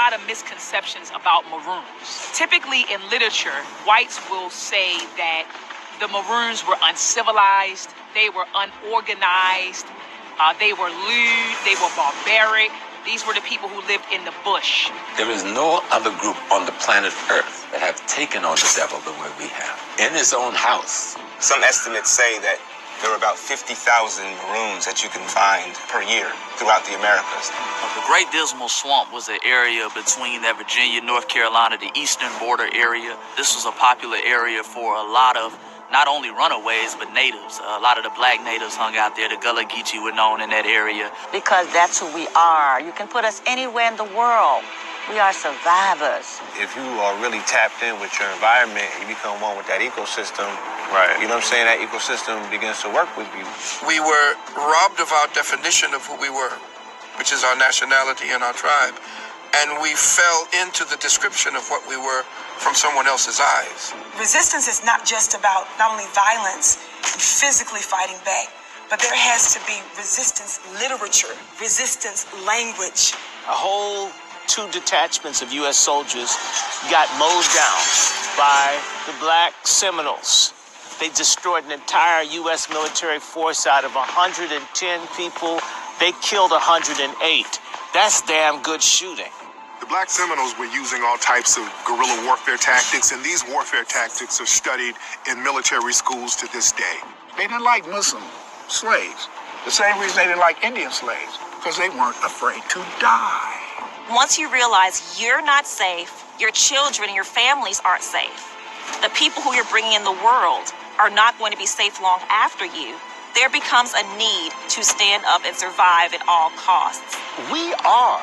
lot of misconceptions about Maroons. Typically in literature, whites will say that the Maroons were uncivilized, they were unorganized, they were lewd, they were barbaric. These were the people who lived in the bush. There is no other group on the planet Earth that have taken on the devil the way we have. In his own house. Some estimates say that there are about 50,000 Maroons that you can find per year throughout the Americas. The Great Dismal Swamp was an area between that Virginia, North Carolina, the eastern border area. This was a popular area for a lot of not only runaways, but natives. A lot of the black natives hung out there. The Gullah Geechee were known in that area. Because that's who we are. You can put us anywhere in the world. We are survivors. If you are really tapped in with your environment, you become one with that ecosystem. Right. You know what I'm saying? That ecosystem begins to work with you. We were robbed of our definition of who we were, which is our nationality and our tribe. And we fell into the description of what we were from someone else's eyes. Resistance is not just about not only violence and physically fighting back, but there has to be resistance literature, resistance language. A whole 2 detachments of U.S. soldiers got mowed down by the Black Seminoles. They destroyed an entire U.S. military force. Out of 110 people, they killed 108. That's damn good shooting. The Black Seminoles were using all types of guerrilla warfare tactics, and these warfare tactics are studied in military schools to this day. They didn't like Muslim slaves. The same reason they didn't like Indian slaves, because they weren't afraid to die. Once you realize you're not safe, your children and your families aren't safe, the people who you're bringing in the world are not going to be safe long after you, there becomes a need to stand up and survive at all costs. We are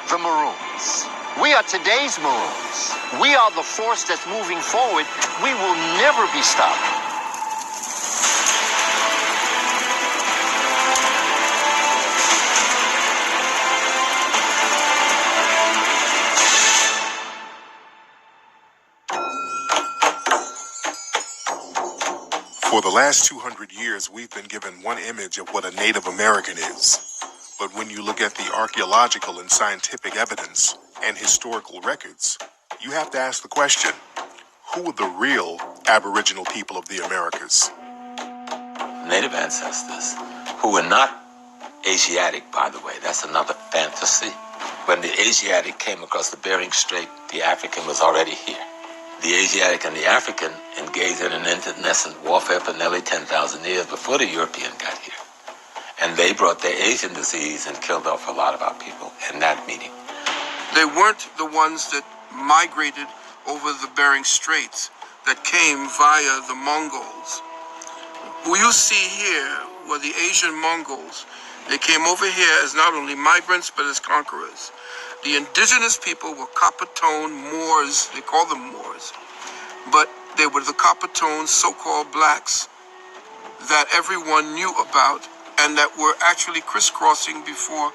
the Maroons. We are today's Maroons. We are the force that's moving forward. We will never be stopped. For the last 200 years, we've been given one image of what a Native American is. But when you look at the archaeological and scientific evidence and historical records, you have to ask the question, who are the real Aboriginal people of the Americas? Native ancestors, who were not Asiatic, by the way. That's another fantasy. When the Asiatic came across the Bering Strait, the African was already here. The Asiatic and the African engaged in an internecine warfare for nearly 10,000 years before the European got here. And they brought their Asian disease and killed off a lot of our people in that meeting. They weren't the ones that migrated over the Bering Straits, that came via the Mongols. Who you see here were the Asian Mongols. They came over here as not only migrants, but as conquerors. The indigenous people were copper-tone Moors. They call them Moors. But they were the copper-tone so-called blacks that everyone knew about and that were actually crisscrossing before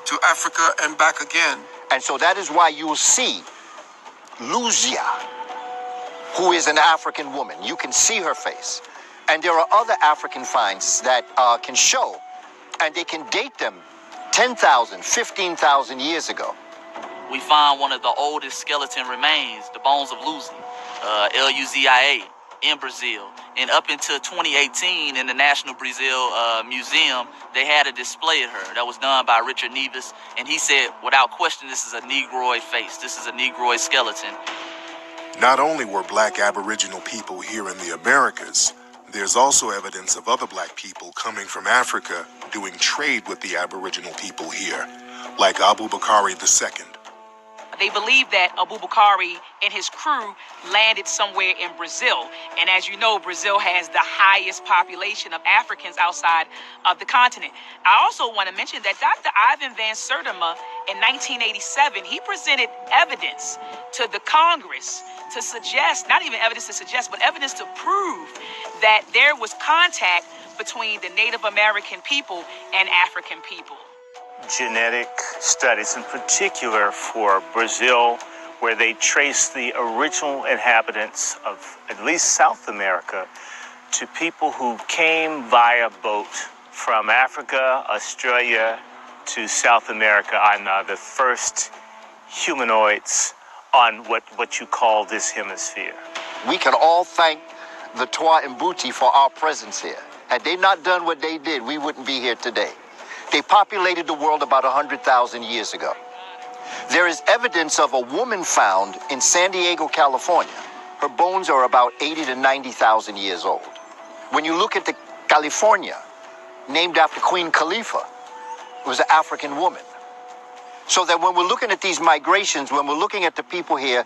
to Africa and back again. And so that is why you'll see Luzia, who is an African woman. You can see her face. And there are other African finds that can show, and they can date them 10,000, 15,000 years ago. We find one of the oldest skeleton remains, the bones of Luzia, Luzia, in Brazil. And up until 2018 in the National Brazil Museum, they had a display of her that was done by Richard Nevis. And he said, without question, this is a Negroid face. This is a Negroid skeleton. Not only were black Aboriginal people here in the Americas, there's also evidence of other black people coming from Africa doing trade with the Aboriginal people here, like Abubakari II. They believe that Abubakari and his crew landed somewhere in Brazil. And as you know, Brazil has the highest population of Africans outside of the continent. I also want to mention that Dr. Ivan Van Sertima in 1987, he presented evidence to the Congress to suggest, not even evidence to suggest, but evidence to prove that there was contact between the Native American people and African people. Genetic studies, in particular for Brazil, where they trace the original inhabitants of at least South America to people who came via boat from Africa, Australia to South America on the first humanoids on what you call this hemisphere. We can all thank the Twa Mbuti for our presence here. Had they not done what they did, we wouldn't be here today. They populated the world about 100,000 years ago. There is evidence of a woman found in San Diego, California. Her bones are about 80 to 90,000 years old. When you look at the California, named after Queen Khalifa, it was an African woman. So that when we're looking at these migrations, when we're looking at the people here,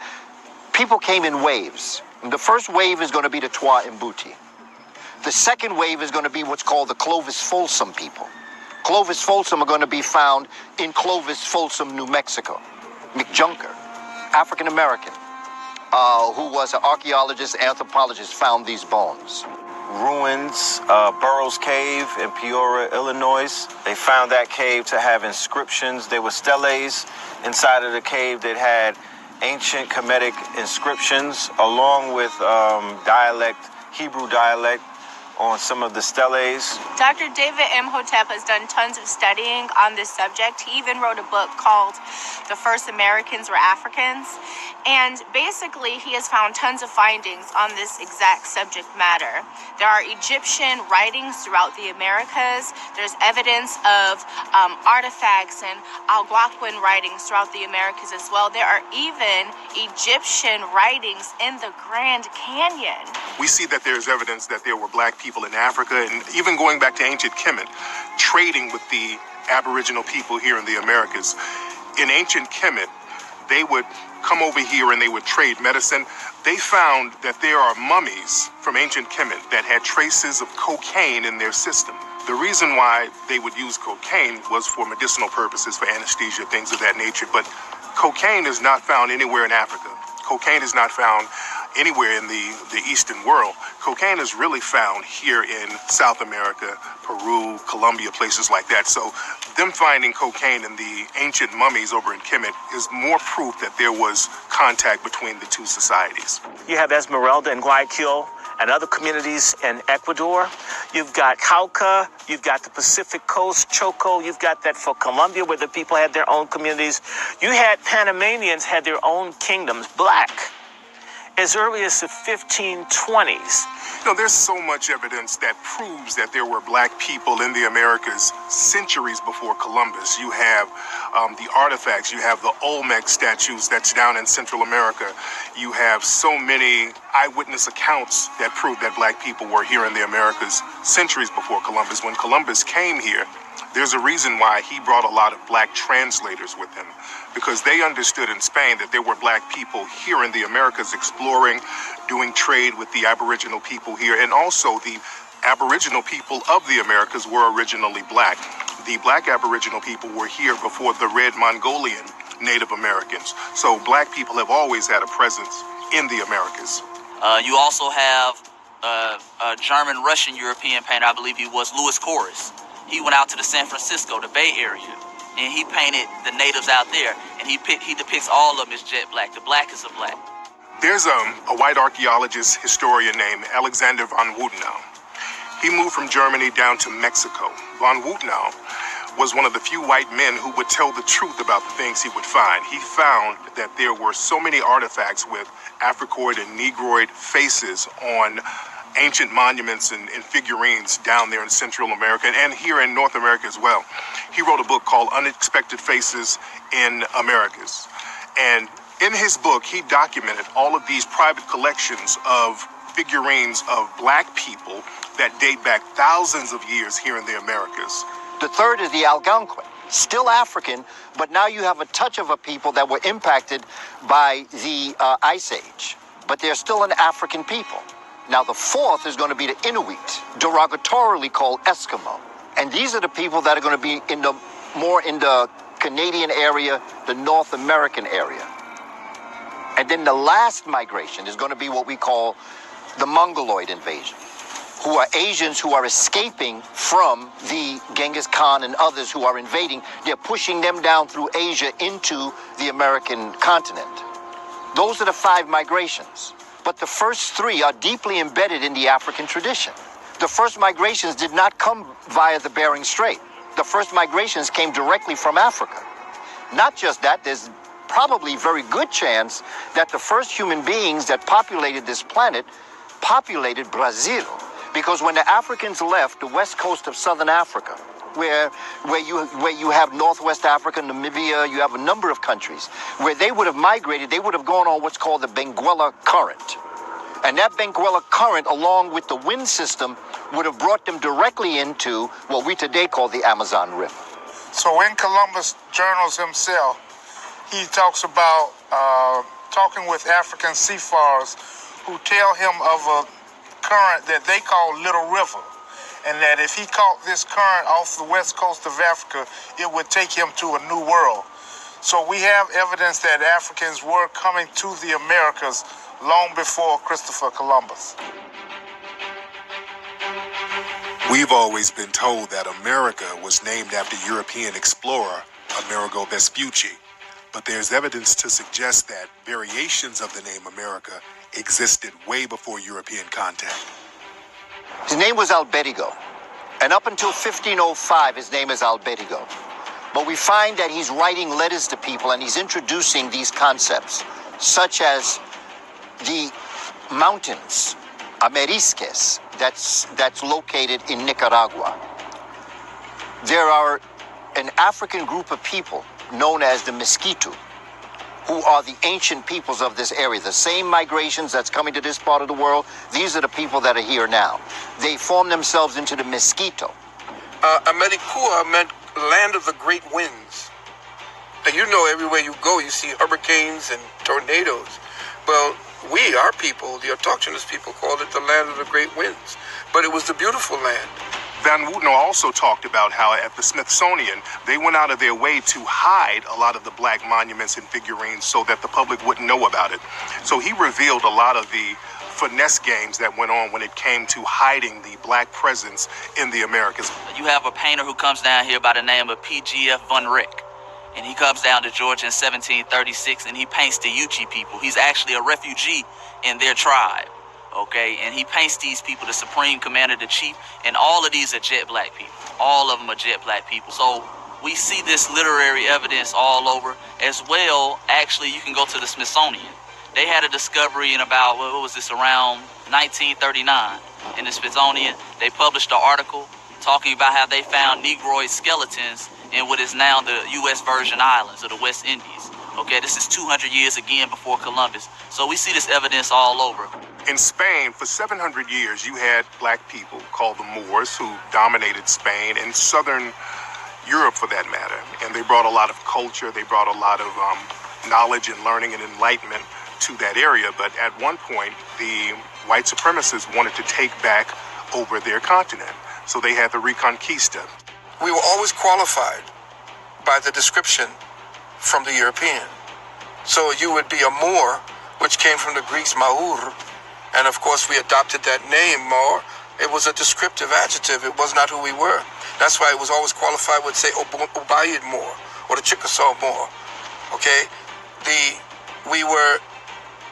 people came in waves. And the first wave is going to be the Twa Mbuti. The second wave is going to be what's called the Clovis Folsom people. Clovis Folsom are going to be found in Clovis Folsom, New Mexico. McJunker, African American, who was an archaeologist, anthropologist, found these bones. Ruins, Burroughs Cave in Peoria, Illinois. They found that cave to have inscriptions. There were steles inside of the cave that had ancient Kemetic inscriptions, along with Hebrew dialect on some of the steles. Dr. David Imhotep has done tons of studying on this subject. He even wrote a book called The First Americans Were Africans. And basically, he has found tons of findings on this exact subject matter. There are Egyptian writings throughout the Americas. There's evidence of artifacts and Algonquin writings throughout the Americas as well. There are even Egyptian writings in the Grand Canyon. We see that there's evidence that there were black people in Africa, and even going back to ancient Kemet, trading with the Aboriginal people here in the Americas. In ancient Kemet, they would come over here and they would trade medicine. They found that there are mummies from ancient Kemet that had traces of cocaine in their system. The reason why they would use cocaine was for medicinal purposes, for anesthesia, things of that nature. But cocaine is not found anywhere in Africa. Cocaine is not found anywhere in the Eastern world. Cocaine is really found here in South America, Peru, Colombia, places like that. So them finding cocaine in the ancient mummies over in Kemet is more proof that there was contact between the two societies. You have Esmeralda and Guayaquil and other communities in Ecuador. You've got Cauca, you've got the Pacific Coast, Choco, you've got that for Colombia where the people had their own communities. You had Panamanians had their own kingdoms, black, as early as the 1520s. You know, there's so much evidence that proves that there were black people in the Americas centuries before Columbus. You have the artifacts, you have the Olmec statues that's down in Central America. You have so many eyewitness accounts that prove that black people were here in the Americas centuries before Columbus. When Columbus came here, there's a reason why he brought a lot of black translators with him, because they understood in Spain that there were black people here in the Americas exploring, doing trade with the Aboriginal people here, and also the Aboriginal people of the Americas were originally black. The black Aboriginal people were here before the red Mongolian Native Americans. So black people have always had a presence in the Americas. You also have a German-Russian European painter, I believe he was, Louis Corus. He went out to the San Francisco, the Bay Area, and he painted the natives out there, and he depicts all of them as jet black. The blackest of black. There's a white archaeologist, historian named Alexander von Wutenau. He moved from Germany down to Mexico. Von Wutenau was one of the few white men who would tell the truth about the things he would find. He found that there were so many artifacts with Africoid and Negroid faces on ancient monuments and figurines down there in Central America and here in North America as well. He wrote a book called Unexpected Faces in Americas. And in his book, he documented all of these private collections of figurines of black people that date back thousands of years here in the Americas. The third is the Algonquin, still African, but now you have a touch of a people that were impacted by the Ice Age, but they're still an African people. Now, the fourth is going to be the Inuit, derogatorily called Eskimo. And these are the people that are going to be more in the Canadian area, the North American area. And then the last migration is going to be what we call the Mongoloid invasion, who are Asians who are escaping from the Genghis Khan and others who are invading. They're pushing them down through Asia into the American continent. Those are the 5 migrations. But the first 3 are deeply embedded in the African tradition. The first migrations did not come via the Bering Strait. The first migrations came directly from Africa. Not just that, there's probably very good chance that the first human beings that populated this planet populated Brazil. Because when the Africans left the west coast of southern Africa, where you have Northwest Africa, Namibia, you have a number of countries, where they would have migrated, they would have gone on what's called the Benguela Current. And that Benguela Current, along with the wind system, would have brought them directly into what we today call the Amazon River. So in Columbus Journals himself, he talks about talking with African seafarers who tell him of a current that they call Little River, and that if he caught this current off the west coast of Africa, it would take him to a new world. So we have evidence that Africans were coming to the Americas long before Christopher Columbus. We've always been told that America was named after European explorer Amerigo Vespucci, but there's evidence to suggest that variations of the name America existed way before European contact. His name was Alberigo, and up until 1505, his name is Alberigo. But we find that he's writing letters to people and he's introducing these concepts, such as the mountains, Amerisques, that's located in Nicaragua. There are an African group of people known as the Mesquitu, who are the ancient peoples of this area. The same migrations that's coming to this part of the world, these are the people that are here now. They form themselves into the Mesquito. Americua meant land of the great winds. And you know, everywhere you go, you see hurricanes and tornadoes. Well, we, our people, the autochthonous people, called it the land of the great winds. But it was the beautiful land. Van Wootno also talked about how at the Smithsonian, they went out of their way to hide a lot of the black monuments and figurines so that the public wouldn't know about it. So he revealed a lot of the finesse games that went on when it came to hiding the black presence in the Americas. You have a painter who comes down here by the name of P.G.F. Van Rijk. And he comes down to Georgia in 1736 and he paints the Yuchi people. He's actually a refugee in their tribe. Okay, and he paints these people, the supreme commander, the chief, and all of these are jet black people. All of them are jet black people. So we see this literary evidence all over as well. Actually, you can go to the Smithsonian. They had a discovery in about, what was this, around 1939 in the Smithsonian. They published an article talking about how they found Negroid skeletons in what is now the U.S. Virgin Islands or the West Indies. Okay, this is 200 years again before Columbus. So we see this evidence all over. In Spain, for 700 years, you had black people called the Moors who dominated Spain and southern Europe for that matter. And they brought a lot of culture, they brought a lot of knowledge and learning and enlightenment to that area. But at one point, the white supremacists wanted to take back over their continent. So they had the Reconquista. We were always qualified by the description from the European. So you would be a Moor, which came from the Greeks Maur, and of course we adopted that name Moor. It was a descriptive adjective. It was not who we were. That's why it was always qualified with, say, Obayid Moor or the Chickasaw Moor. Okay? We were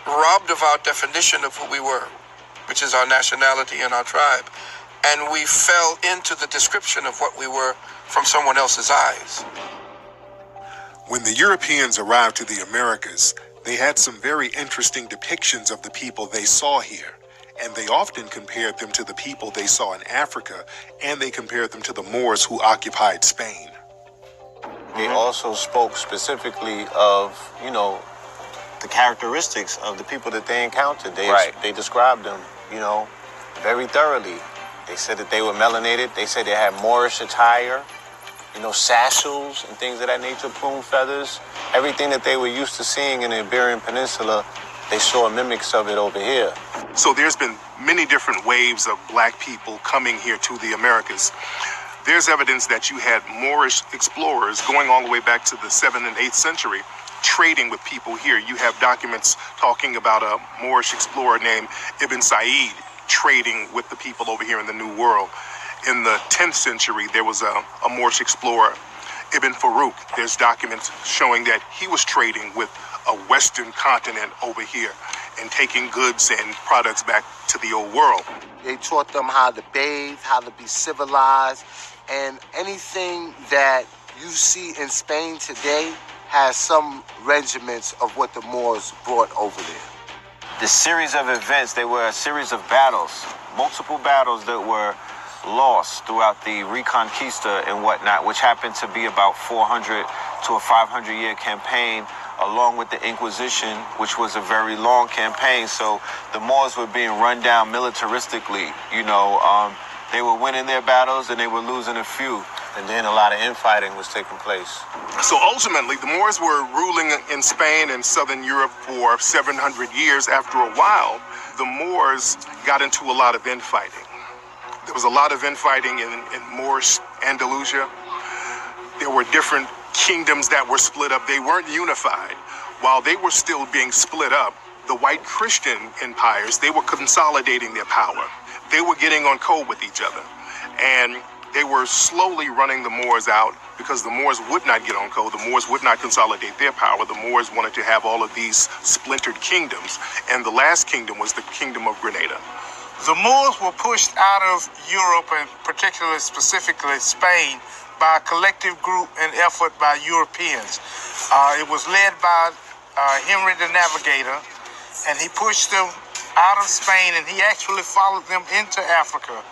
robbed of our definition of who we were, which is our nationality and our tribe. And we fell into the description of what we were from someone else's eyes. When the Europeans arrived to the Americas, they had some very interesting depictions of the people they saw here. And they often compared them to the people they saw in Africa, and they compared them to the Moors who occupied Spain. They also spoke specifically of, you know, the characteristics of the people that they encountered. They described them, you know, very thoroughly. They said that they were melanated. They said they had Moorish attire, you know, sashes and things of that nature, plume feathers. Everything that they were used to seeing in the Iberian Peninsula, they saw mimics of it over here. So there's been many different waves of black people coming here to the Americas. There's evidence that you had Moorish explorers going all the way back to the 7th and 8th century, trading with people here. You have documents talking about a Moorish explorer named Ibn Said trading with the people over here in the New World. In the 10th century, there was a Moorish explorer, Ibn Farouk. There's documents showing that he was trading with a Western continent over here and taking goods and products back to the old world. They taught them how to bathe, how to be civilized, and anything that you see in Spain today has some regiments of what the Moors brought over there. The series of events, they were a series of battles, multiple battles that were lost throughout the Reconquista and whatnot, which happened to be about 400 to a 500-year campaign, along with the Inquisition, which was a very long campaign. So the Moors were being run down militaristically. They were winning their battles and they were losing a few. And then a lot of infighting was taking place. So ultimately, the Moors were ruling in Spain and southern Europe for 700 years. After a while, the Moors got into a lot of infighting. There was a lot of infighting in Moorish Andalusia. There were different kingdoms that were split up. They weren't unified. While they were still being split up, the white Christian empires, they were consolidating their power. They were getting on code with each other. And they were slowly running the Moors out because the Moors would not get on code. The Moors would not consolidate their power. The Moors wanted to have all of these splintered kingdoms. And the last kingdom was the Kingdom of Grenada. The Moors were pushed out of Europe, and particularly specifically Spain, by a collective group and effort by Europeans. It was led by Henry the Navigator, and he pushed them out of Spain, and he actually followed them into Africa.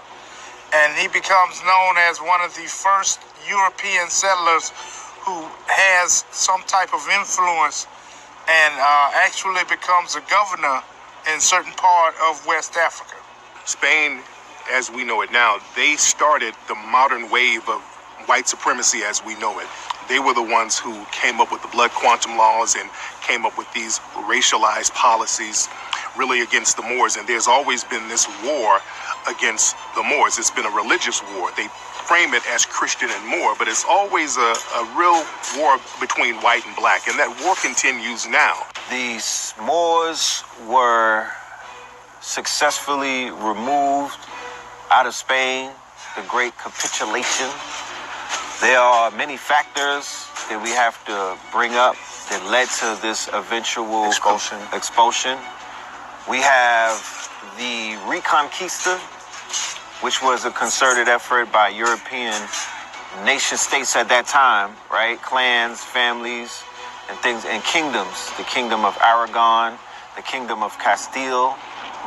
And he becomes known as one of the first European settlers who has some type of influence and actually becomes a governor in certain part of West Africa. Spain, as we know it now, they started the modern wave of white supremacy as we know it. They were the ones who came up with the blood quantum laws and came up with these racialized policies really against the Moors. And there's always been this war against the Moors. It's been a religious war. They frame it as Christian and Moor, but it's always a real war between white and black. And that war continues now. These Moors were successfully removed out of Spain, the Great Capitulation. There are many factors that we have to bring up that led to this eventual expulsion. We have the Reconquista, which was a concerted effort by European nation states at that time, right? Clans, families, and things, and kingdoms. The Kingdom of Aragon, the Kingdom of Castile.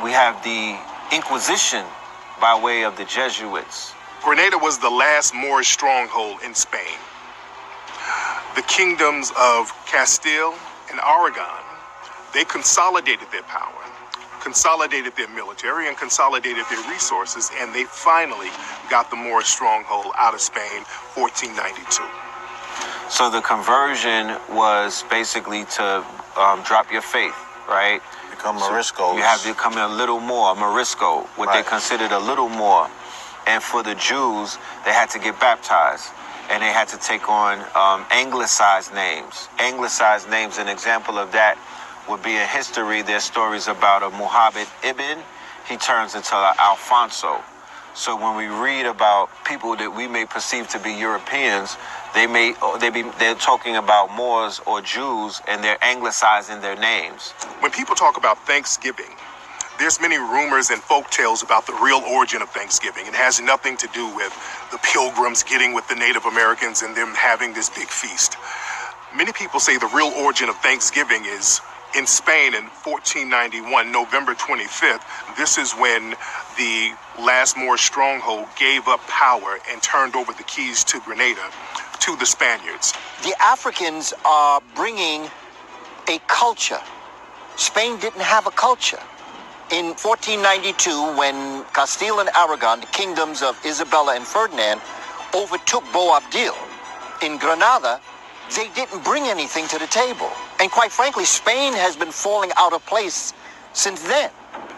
We have the Inquisition by way of the Jesuits. Grenada was the last Moorish stronghold in Spain. The kingdoms of Castile and Aragon, they consolidated their power, consolidated their military, and consolidated their resources, and they finally got the Moorish stronghold out of Spain, 1492. So the conversion was basically to drop your faith, right? Become Moriscos. You have to become a little more, Morisco, what they considered a little more. And for the Jews, they had to get baptized, and they had to take on anglicized names. Anglicized names, an example of that would be in history. There's stories about a Muhammad Ibn. He turns into Alfonso. So when we read about people that we may perceive to be Europeans, they're talking about Moors or Jews, and they're anglicizing their names. When people talk about Thanksgiving, there's many rumors and folk tales about the real origin of Thanksgiving. It has nothing to do with the Pilgrims getting with the Native Americans and them having this big feast. Many people say the real origin of Thanksgiving is in Spain in 1491, November 25th. This is when the last Moorish stronghold gave up power and turned over the keys to Grenada to the Spaniards. The Africans are bringing a culture. Spain didn't have a culture. In 1492, when Castile and Aragon, the kingdoms of Isabella and Ferdinand, overtook Boabdil in Granada, they didn't bring anything to the table. And quite frankly, Spain has been falling out of place since then.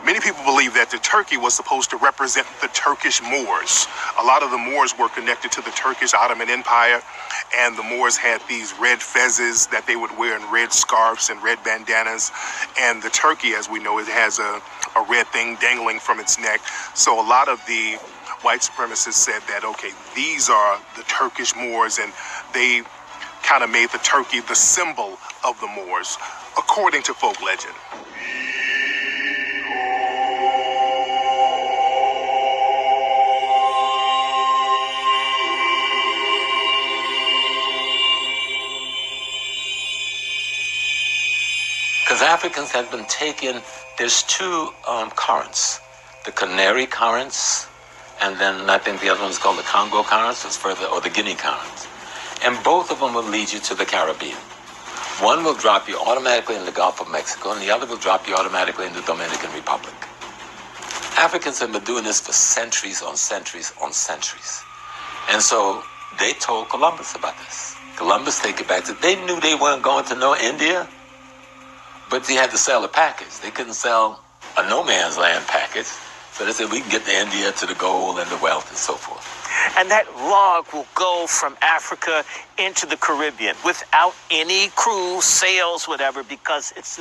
Many people believe that the turkey was supposed to represent the Turkish Moors. A lot of the Moors were connected to the Turkish Ottoman Empire, and the Moors had these red fezzes that they would wear and red scarves and red bandanas. And the turkey, as we know, it has a red thing dangling from its neck. So a lot of the white supremacists said that, okay, these are the Turkish Moors, and they kind of made the turkey the symbol of the Moors, according to folk legend. Because Africans had been taken, there's two currents, the Canary currents, and then I think the other one's called the Congo currents, it's further, or the Guinea currents. And both of them will lead you to the Caribbean. One will drop you automatically in the Gulf of Mexico, and the other will drop you automatically in the Dominican Republic. Africans have been doing this for centuries on centuries on centuries. And so they told Columbus about this. Columbus take it back to, they knew they weren't going to no India, but they had to sell a package. They couldn't sell a no man's land package. So they said, we can get to India to the gold and the wealth and so forth. And that log will go from Africa into the Caribbean without any cruise, sails, whatever, because it's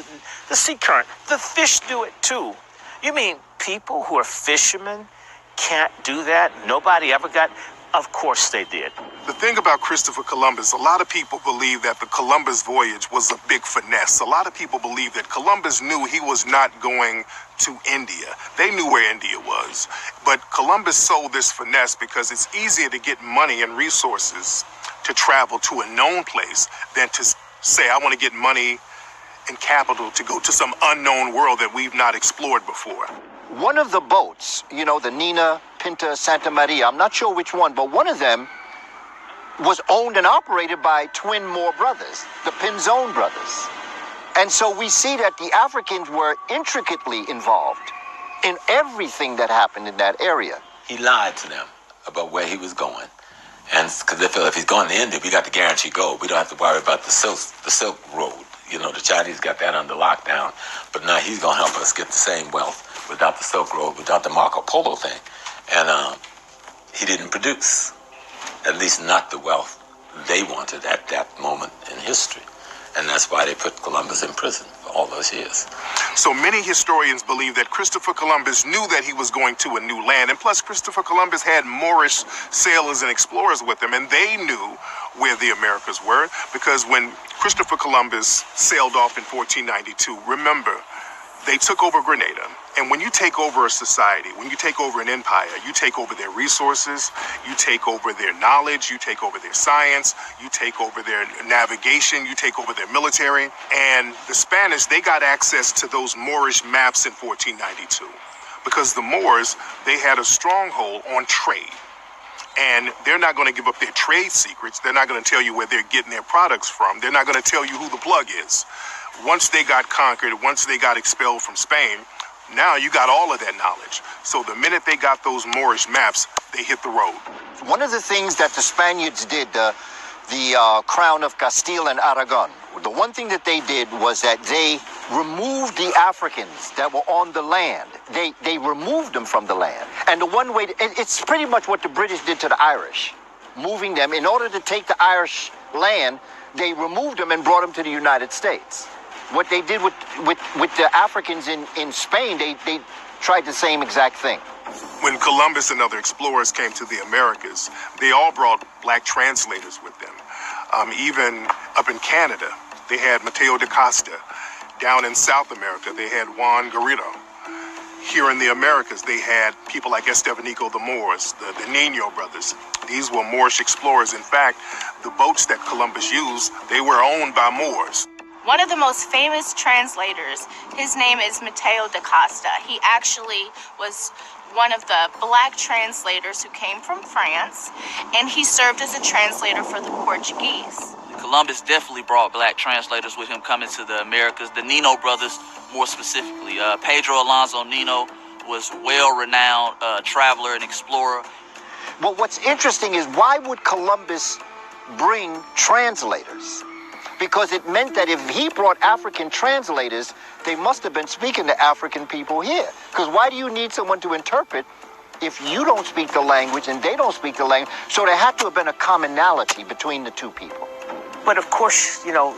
the sea current. The fish do it too. You mean people who are fishermen can't do that? Nobody ever got... Of course they did. The thing about Christopher Columbus, a lot of people believe that the Columbus voyage was a big finesse. A lot of people believe that Columbus knew he was not going to India. They knew where India was. But Columbus sold this finesse because it's easier to get money and resources to travel to a known place than to say, I want to get money and capital to go to some unknown world that we've not explored before. One of the boats, you know, the Nina, Pinta, Santa Maria, I'm not sure which one, but one of them was owned and operated by twin Moore brothers, the Pinzon brothers. And so we see that the Africans were intricately involved in everything that happened in that area. He lied to them about where he was going. And because they felt if he's going to India, we got to guarantee gold. We don't have to worry about the Silk Road. You know, the Chinese got that under lockdown. But now he's going to help us get the same wealth without the Silk Road, without the Marco Polo thing. And he didn't produce, at least not the wealth they wanted at that moment in history. And that's why they put Columbus in prison for all those years. So many historians believe that Christopher Columbus knew that he was going to a new land. And plus, Christopher Columbus had Moorish sailors and explorers with him, and they knew where the Americas were. Because when Christopher Columbus sailed off in 1492, remember, they took over Grenada. And when you take over a society, when you take over an empire, you take over their resources, you take over their knowledge, you take over their science, you take over their navigation, you take over their military. And the Spanish, they got access to those Moorish maps in 1492 because the Moors, they had a stronghold on trade. And they're not going to give up their trade secrets. They're not going to tell you where they're getting their products from. They're not going to tell you who the plug is. Once they got conquered, once they got expelled from Spain, now you got all of that knowledge. So the minute they got those Moorish maps, they hit the road. One of the things that the Spaniards did, the Crown of Castile and Aragon, the one thing that they did was that they removed the Africans that were on the land. They removed them from the land. And the one way, it's pretty much what the British did to the Irish, moving them. In order to take the Irish land, they removed them and brought them to the United States. What they did with the Africans in Spain, they tried the same exact thing. When Columbus and other explorers came to the Americas, they all brought black translators with them. Even up in Canada, they had Mateo da Costa. Down in South America, they had Juan Garrido. Here in the Americas, they had people like Estevanico the Moors, the Nino brothers. These were Moorish explorers. In fact, the boats that Columbus used, they were owned by Moors. One of the most famous translators, his name is Mateo da Costa. He actually was one of the black translators who came from France, and he served as a translator for the Portuguese. Columbus definitely brought black translators with him coming to the Americas. The Nino brothers, more specifically. Pedro Alonso Nino was well-renowned traveler and explorer. But what's interesting is, why would Columbus bring translators? Because it meant that if he brought African translators, they must have been speaking to African people here. Because why do you need someone to interpret if you don't speak the language and they don't speak the language? So there had to have been a commonality between the two people. But of course, you know,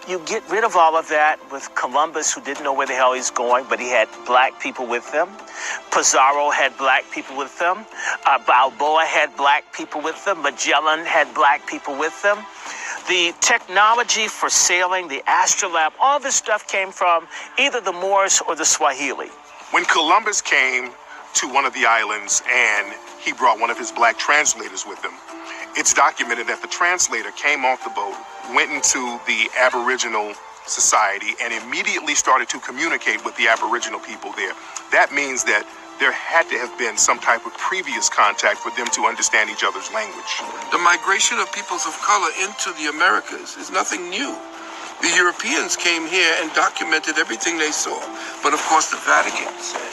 you get rid of all of that with Columbus, who didn't know where the hell he's going, but he had black people with him. Pizarro had black people with them. Balboa had black people with them. Magellan had black people with them. The technology for sailing, the astrolabe, all this stuff came from either the Moors or the Swahili. When Columbus came to one of the islands and he brought one of his black translators with him, it's documented that the translator came off the boat, went into the Aboriginal society and immediately started to communicate with the Aboriginal people there. That means that there had to have been some type of previous contact for them to understand each other's language. The migration of peoples of color into the Americas is nothing new. The Europeans came here and documented everything they saw. But of course, the Vatican said,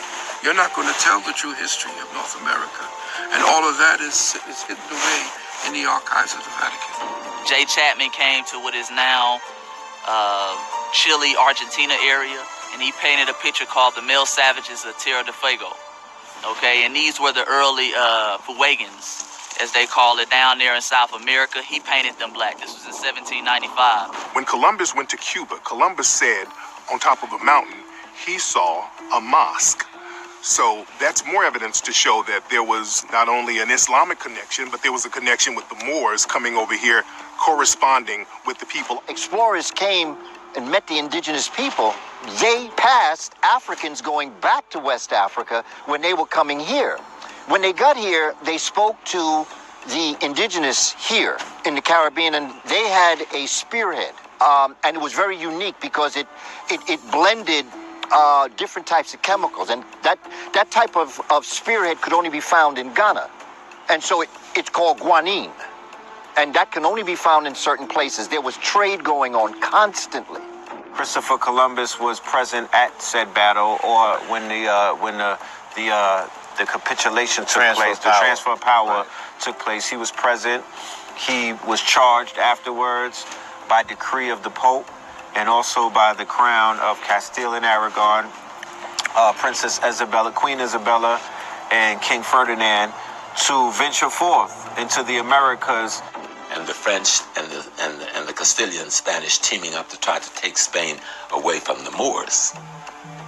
you're not going to tell the true history of North America. And all of that is hidden away in the archives of the Vatican. Jay Chapman came to what is now Chile, Argentina area, and he painted a picture called The Male Savages of Tierra del Fuego. Okay, and these were the early Fuegians, as they call it, down there in South America. He painted them black. This was in 1795. When Columbus went to Cuba, Columbus said on top of a mountain, he saw a mosque. So that's more evidence to show that there was not only an Islamic connection, but there was a connection with the Moors coming over here, corresponding with the people. Explorers came and met the indigenous people. They passed Africans going back to West Africa when they were coming here. When they got here, they spoke to the indigenous here in the Caribbean, and they had a spearhead. And it was very unique because it blended different types of chemicals, and that type of spearhead could only be found in Ghana. And so it's called guanine, and that can only be found in certain places. There was trade going on constantly. Christopher Columbus was present at said battle, or when the capitulation took place, the transfer of power took place. He was present. He was charged afterwards by decree of the Pope, and also by the crown of Castile and Aragon, Princess Isabella, Queen Isabella, and King Ferdinand, to venture forth into the Americas. And the French and the Castilian Spanish teaming up to try to take Spain away from the Moors.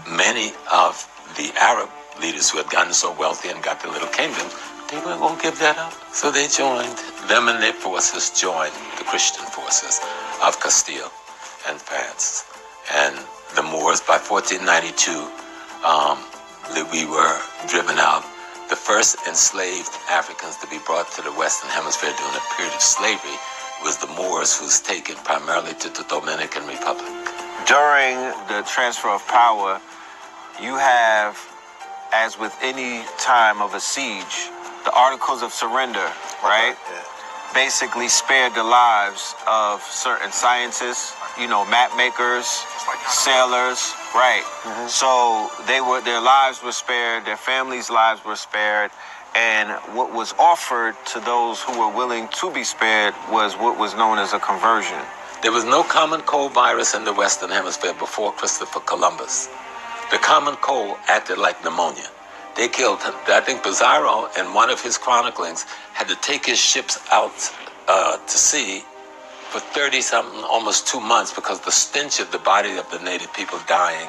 Many of the Arab leaders who had gotten so wealthy and got their little kingdoms, they weren't going to give that up. So they joined, them and their forces joined the Christian forces of Castile and France. And the Moors, by 1492, we were driven out. The first enslaved Africans to be brought to the Western Hemisphere during a period of slavery was the Moors, who was taken primarily to the Dominican Republic. During the transfer of power, you have, as with any time of a siege, the Articles of Surrender, right? Basically spared the lives of certain scientists, map makers, sailors, right? So their lives were spared, their families' lives were spared, and what was offered to those who were willing to be spared was what was known as a conversion. There was no common cold virus in the Western Hemisphere before Christopher Columbus. The common cold acted like pneumonia. They killed, I think Pizarro in one of his chroniclings had to take his ships out to sea for 30-something, almost 2 months, because the stench of the body of the native people dying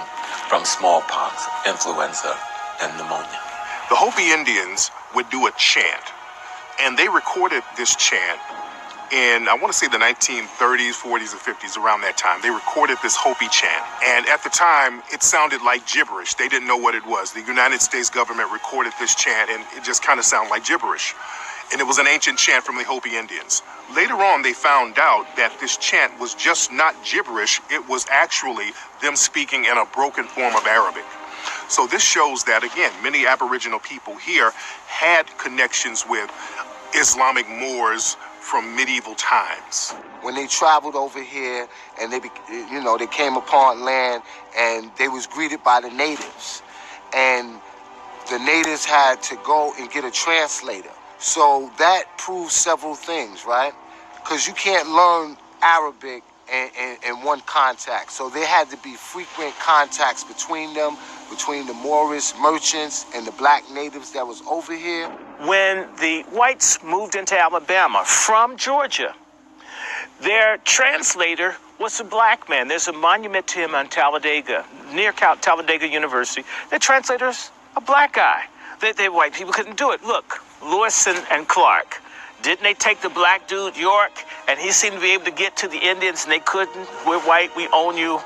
from smallpox, influenza, and pneumonia. The Hopi Indians would do a chant, and they recorded this chant in, I want to say, the 1930s, 40s, and 50s, around that time. They recorded this Hopi chant, and at the time, it sounded like gibberish. They didn't know what it was. The United States government recorded this chant, and it just kind of sounded like gibberish. And it was an ancient chant from the Hopi Indians. Later on, they found out that this chant was just not gibberish. It was actually them speaking in a broken form of Arabic. So this shows that, again, many Aboriginal people here had connections with Islamic Moors from medieval times. When they traveled over here and they came upon land, and they was greeted by the natives, and the natives had to go and get a translator. So that proves several things, right? Because you can't learn Arabic in one contact. So there had to be frequent contacts between them, between the Moorish merchants and the black natives that was over here. When the whites moved into Alabama from Georgia, their translator was a black man. There's a monument to him on Talladega, near Talladega University. The translator's a black guy. They white people couldn't do it. Look, Lewis and Clark. Didn't they take the black dude, York, and he seemed to be able to get to the Indians, and they couldn't? We're white, we own you.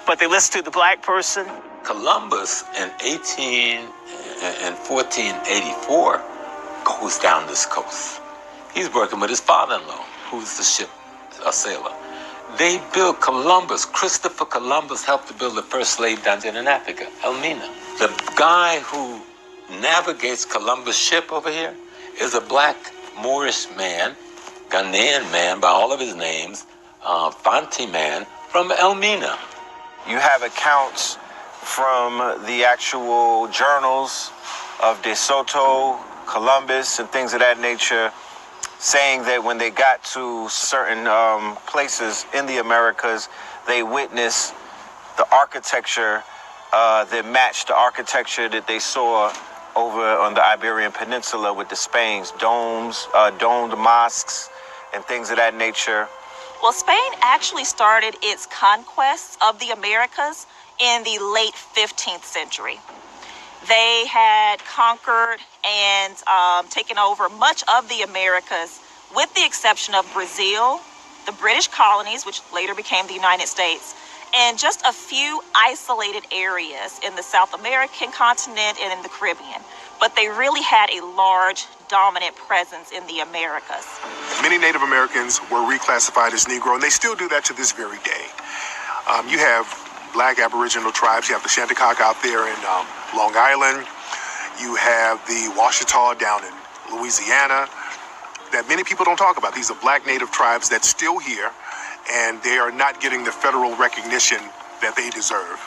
But they listened to the black person. Columbus in 1484 goes down this coast. He's working with his father-in-law, who's a sailor. They built Columbus. Christopher Columbus helped to build the first slave dungeon in Africa, Elmina. The guy who navigates Columbus' ship over here is a black Moorish man, Ghanaian man by all of his names, Fanti man from Elmina. You have accounts from the actual journals of De Soto, Columbus, and things of that nature, saying that when they got to certain places in the Americas, they witnessed the architecture that matched the architecture that they saw over on the Iberian Peninsula with the Spain's domes, domed mosques, and things of that nature. Well, Spain actually started its conquests of the Americas in the late 15th century. They had conquered and taken over much of the Americas, with the exception of Brazil, the British colonies, which later became the United States, and just a few isolated areas in the South American continent and in the Caribbean. But they really had a large, dominant presence in the Americas. Many Native Americans were reclassified as Negro, and they still do that to this very day. You have black Aboriginal tribes. You have the Shanticock out there in Long Island. You have the Washita down in Louisiana that many people don't talk about. These are black Native tribes that's still here, and they are not getting the federal recognition that they deserve.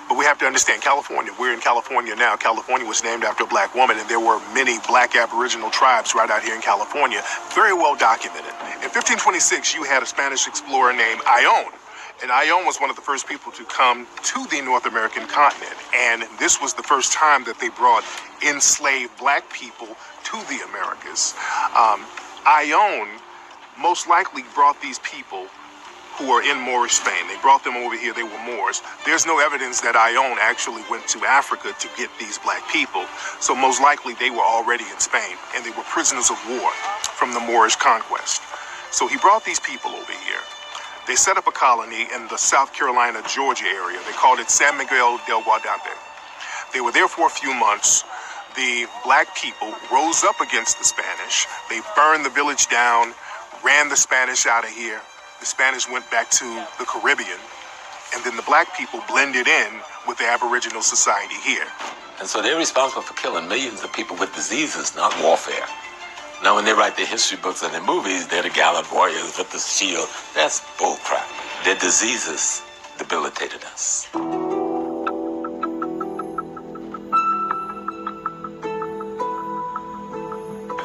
But we have to understand California. We're in California now. California was named after a black woman, and there were many black Aboriginal tribes right out here in California, very well documented. In 1526, you had a Spanish explorer named Ayllón. And Ayllón was one of the first people to come to the North American continent. And this was the first time that they brought enslaved black people to the Americas. Ayllón most likely brought these people who are in Moorish Spain. They brought them over here. They were Moors. There's no evidence that Ayllón actually went to Africa to get these black people. So most likely they were already in Spain, and they were prisoners of war from the Moorish conquest. So he brought these people over here. They set up a colony in the South Carolina, Georgia area. They called it San Miguel del Guadape. They were there for a few months. The black people rose up against the Spanish. They burned the village down, ran the Spanish out of here. The Spanish went back to the Caribbean, and then the black people blended in with the Aboriginal society here. And so they're responsible for killing millions of people with diseases, not warfare. Now, when they write their history books and their movies, they're the gallant warriors with the shield. That's bullcrap. Their diseases debilitated us.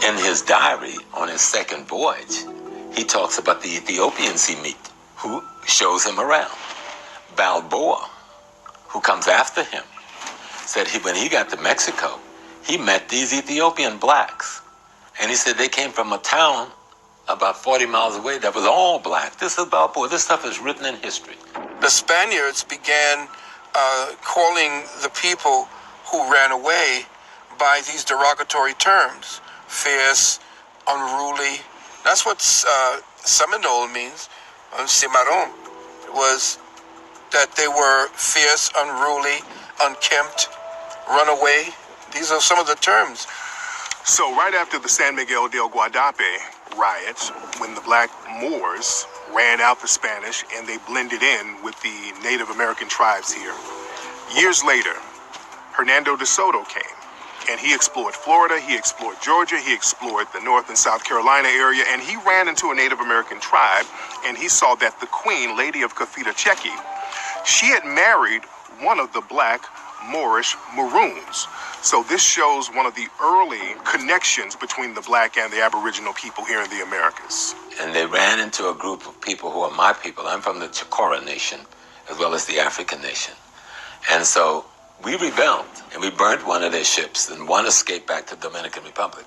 In his diary, on his second voyage, he talks about the Ethiopians he meet, who shows him around. Balboa, who comes after him, said when he got to Mexico, he met these Ethiopian blacks. And he said they came from a town about 40 miles away that was all black. This is Balboa. This stuff is written in history. The Spaniards began calling the people who ran away by these derogatory terms. Fierce, unruly. That's what Seminole means. Cimarron was that they were fierce, unruly, unkempt, runaway. These are some of the terms. So right after the San Miguel del Guadape riots, when the black Moors ran out the Spanish and they blended in with the Native American tribes here, years later, Hernando de Soto came. And he explored Florida, he explored Georgia, he explored the North and South Carolina area, and he ran into a Native American tribe, and he saw that the queen, Lady of Cafetachequi, she had married one of the black Moorish Maroons. So this shows one of the early connections between the black and the Aboriginal people here in the Americas. And they ran into a group of people who are my people. I'm from the Chicora Nation, as well as the African Nation. And so we rebelled, and we burned one of their ships, and one escaped back to the Dominican Republic.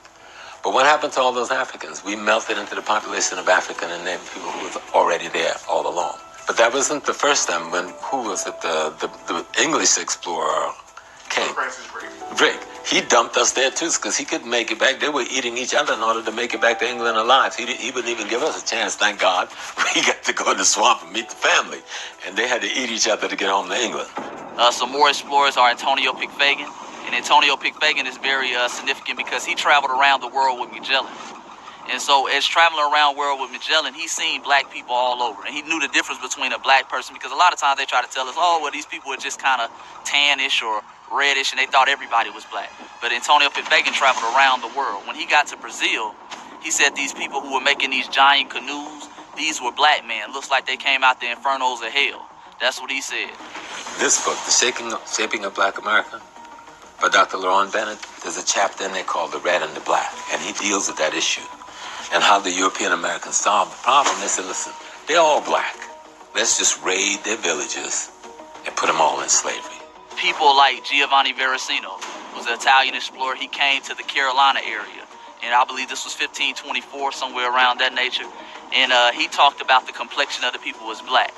But what happened to all those Africans? We melted into the population of African and Native people who was already there all along. But that wasn't the first time when, who was it, the English explorer came. Drake. He dumped us there too, because he couldn't make it back. They were eating each other in order to make it back to England alive. He wouldn't even give us a chance, thank God. We got to go in the swamp and meet the family. And they had to eat each other to get home to England. Some more explorers are Antonio Pigfagan. And Antonio Pigfagan is very significant because he traveled around the world with Magellan. And so as traveling around the world with Magellan, he's seen black people all over. And he knew the difference between a black person, because a lot of times they try to tell us, oh, well, these people are just kind of tannish or reddish, and they thought everybody was black. But Antonio Pitfagen traveled around the world. When he got to Brazil, he said these people who were making these giant canoes, these were black men. Looks like they came out the infernos of hell. That's what he said. This book, The Shaping of Black America, by Dr. Laurent Bennett, there's a chapter in there called The Red and the Black, and he deals with that issue and how the European Americans solved the problem. They said, listen, they're all black. Let's just raid their villages and put them all in slavery. People like Giovanni Veracino was an Italian explorer. He came to the Carolina area, and I believe this was 1524, somewhere around that nature. And he talked about the complexion of the people was black.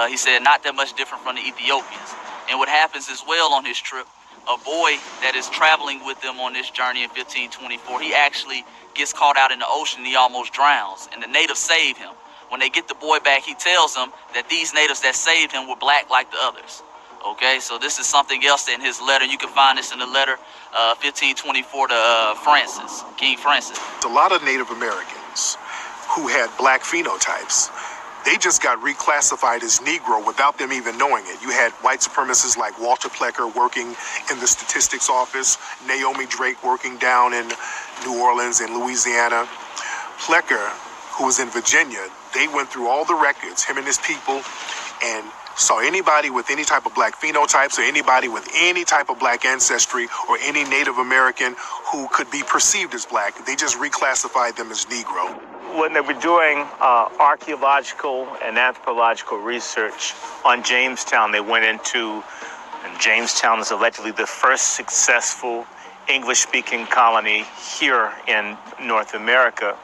He said not that much different from the Ethiopians. And what happens as well on his trip, a boy that is traveling with them on this journey in 1524, he actually gets caught out in the ocean and he almost drowns. And the natives save him. When they get the boy back, he tells them that these natives that saved him were black like the others. Okay, so this is something else in his letter. You can find this in the letter 1524 to Francis, King Francis. A lot of Native Americans who had black phenotypes, they just got reclassified as Negro without them even knowing it. You had white supremacists like Walter Plecker working in the statistics office, Naomi Drake working down in New Orleans and Louisiana. Plecker, who was in Virginia, they went through all the records, him and his people, and saw anybody with any type of black phenotypes or anybody with any type of black ancestry or any Native American who could be perceived as black. They just reclassified them as Negro. When they were doing archaeological and anthropological research on Jamestown, they went into, and Jamestown is allegedly the first successful English-speaking colony here in North America.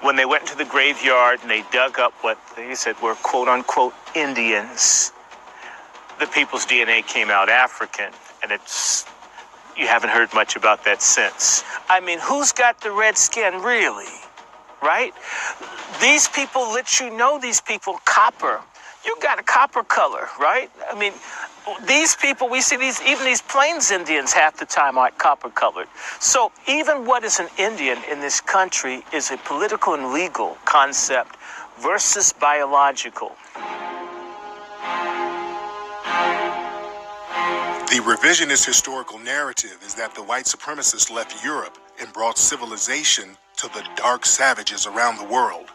When they went to the graveyard and they dug up what they said were quote-unquote Indians, the people's DNA came out African, and you haven't heard much about that since. I mean, who's got the red skin, really? Right? These people let you know these people copper. You got a copper color, right? I mean, these people, we see even these Plains Indians half the time aren't copper colored. So even what is an Indian in this country is a political and legal concept versus biological. The revisionist historical narrative is that the white supremacists left Europe and brought civilization to the dark savages around the world.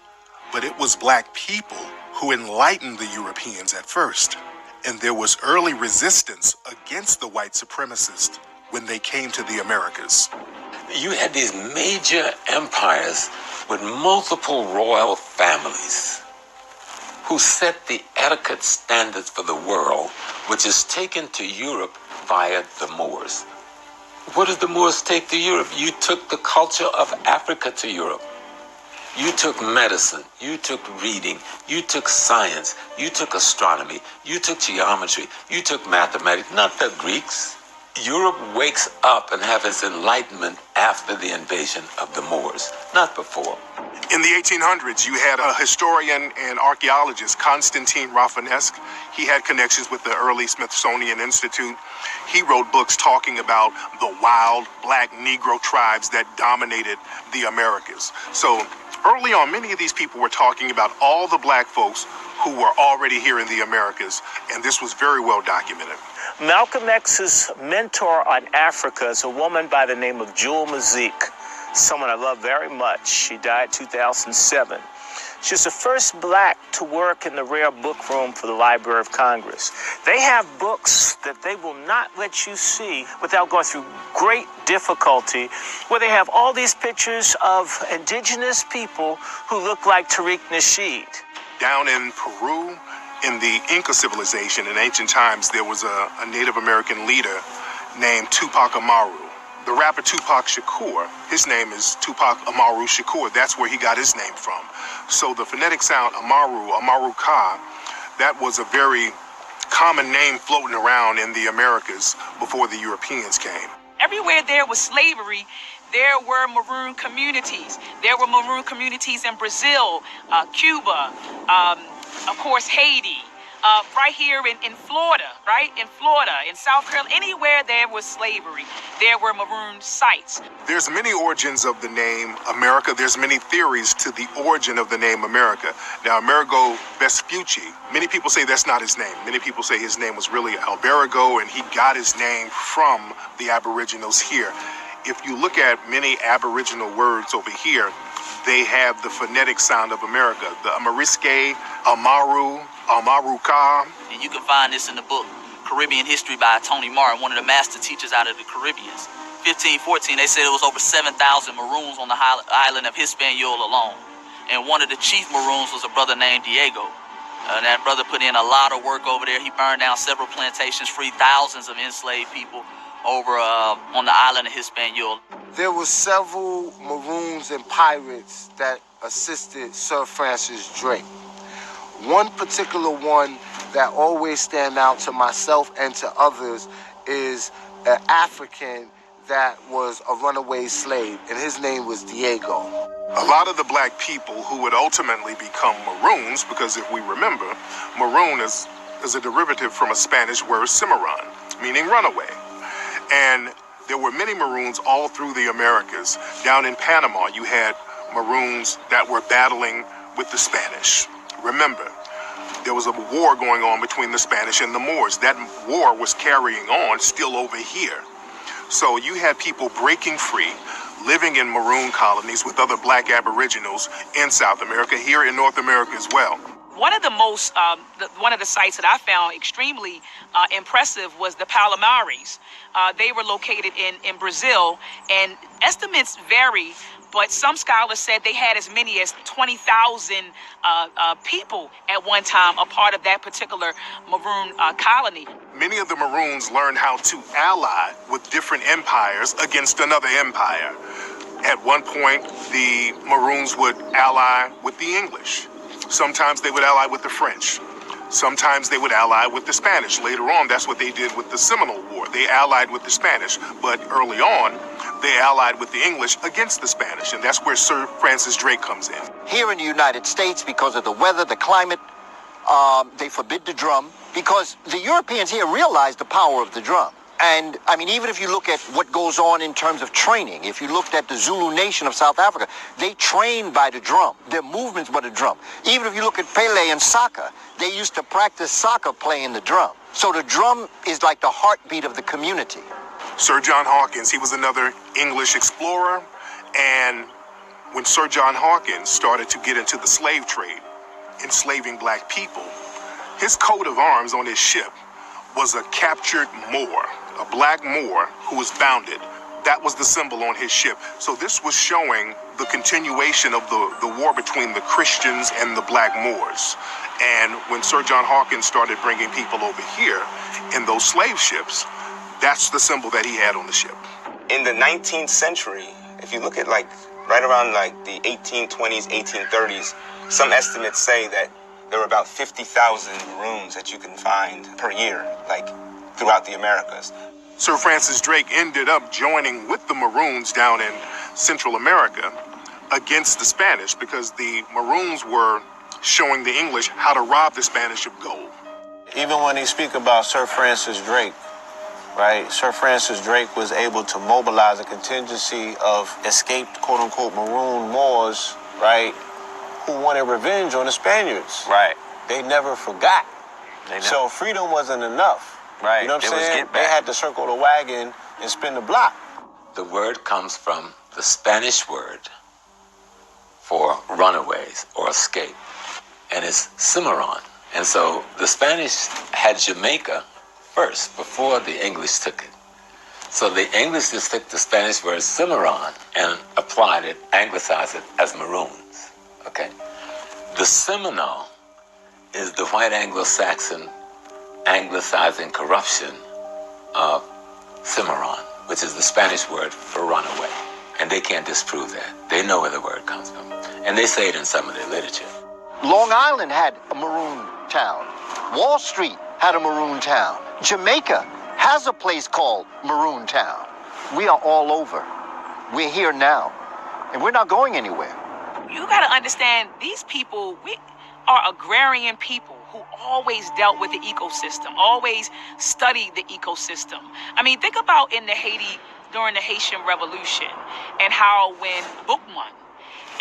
But it was black people who enlightened the Europeans at first. And there was early resistance against the white supremacists when they came to the Americas. You had these major empires with multiple royal families who set the etiquette standards for the world, which is taken to Europe via the Moors. What did the Moors take to Europe? You took the culture of Africa to Europe. You took medicine, you took reading, you took science, you took astronomy, you took geometry, you took mathematics, not the Greeks. Europe wakes up and has its enlightenment after the invasion of the Moors, not before. In the 1800s, you had a historian and archaeologist, Constantine Rafinesque. He had connections with the early Smithsonian Institute. He wrote books talking about the wild black Negro tribes that dominated the Americas. So early on, many of these people were talking about all the black folks who were already here in the Americas, and this was very well documented. Malcolm X's mentor on Africa is a woman by the name of Jewel Mazik, someone I love very much. She died 2007. She's the first black to work in the rare book room for the Library of Congress. They have books that they will not let you see without going through great difficulty, where they have all these pictures of indigenous people who look like Tariq Nasheed. Down in Peru, in the Inca civilization in ancient times, there was a Native American leader named Tupac Amaru. The rapper Tupac Shakur, his name is Tupac Amaru Shakur. That's where he got his name from. So the phonetic sound Amaru, Amaru Ka, that was a very common name floating around in the Americas before the Europeans came. Everywhere there was slavery, there were maroon communities. There were maroon communities in Brazil, Cuba, of course, Haiti, right here in Florida, right? In Florida, in South Carolina, anywhere there was slavery, there were maroon sites. There's many origins of the name America. There's many theories to the origin of the name America. Now, Amerigo Vespucci, many people say that's not his name. Many people say his name was really Alberigo, and he got his name from the Aboriginals here. If you look at many Aboriginal words over here, they have the phonetic sound of America. The Amariske, Amaru, Amaruka. And you can find this in the book Caribbean History by Tony Martin, one of the master teachers out of the Caribbeans. 1514, they said it was over 7,000 Maroons on the island of Hispaniola alone. And one of the chief Maroons was a brother named Diego. That brother put in a lot of work over there. He burned down several plantations, freed thousands of enslaved people over on the island of Hispaniola. There were several Maroons and pirates that assisted Sir Francis Drake. One particular one that always stand out to myself and to others is an African that was a runaway slave, and his name was Diego. A lot of the black people who would ultimately become Maroons, because if we remember, Maroon is a derivative from a Spanish word cimarron, meaning runaway. And there were many Maroons all through the Americas. Down in Panama, you had Maroons that were battling with the Spanish. Remember, there was a war going on between the Spanish and the Moors. That war was carrying on still over here. So you had people breaking free, living in Maroon colonies with other black Aboriginals in South America, here in North America as well. One of the most, one of the sites that I found extremely impressive was the Palomares. They were located in Brazil, and estimates vary, but some scholars said they had as many as 20,000 people at one time, a part of that particular Maroon colony. Many of the Maroons learned how to ally with different empires against another empire. At one point, the Maroons would ally with the English. Sometimes they would ally with the French. Sometimes they would ally with the Spanish. Later on, that's what they did with the Seminole War. They allied with the Spanish, but early on, they allied with the English against the Spanish, and that's where Sir Francis Drake comes in. Here in the United States, because of the weather, the climate, they forbid the drum, because the Europeans here realized the power of the drum. And, I mean, even if you look at what goes on in terms of training, if you looked at the Zulu nation of South Africa, they train by the drum. Their movements by the drum. Even if you look at Pele and soccer, they used to practice soccer playing the drum. So the drum is like the heartbeat of the community. Sir John Hawkins, he was another English explorer, and when Sir John Hawkins started to get into the slave trade, enslaving black people, his coat of arms on his ship was a captured Moor, a black Moor who was bounded. That was the symbol on his ship. So this was showing the continuation of the war between the Christians and the black Moors. And when Sir John Hawkins started bringing people over here in those slave ships, that's the symbol that he had on the ship. In the 19th century, if you look at like right around like the 1820s, 1830s, some estimates say that there were about 50,000 Maroons that you can find per year, like throughout the Americas. Sir Francis Drake ended up joining with the Maroons down in Central America against the Spanish because the Maroons were showing the English how to rob the Spanish of gold. Even when they speak about Sir Francis Drake, right? Sir Francis Drake was able to mobilize a contingency of escaped, quote-unquote, Maroon Moors, right, who wanted revenge on the Spaniards. Right. They never forgot. So freedom wasn't enough. Right. You know what I'm saying? They had to circle the wagon and spin the block. The word comes from the Spanish word for runaways or escape, and it's cimarron. And so the Spanish had Jamaica first, before the English took it. So the English just took the Spanish word cimarron and applied it, anglicized it as maroons. Okay? The Seminole is the white Anglo-Saxon anglicizing corruption of cimarron, which is the Spanish word for runaway. And they can't disprove that. They know where the word comes from. And they say it in some of their literature. Long Island had a maroon town. Wall Street had a maroon town. Jamaica has a place called Maroon Town. We are all over. We're here now. And we're not going anywhere. You got to understand, these people, we are agrarian people who always dealt with the ecosystem, always studied the ecosystem. I mean, think about in the Haiti, during the Haitian Revolution, and how when Boukman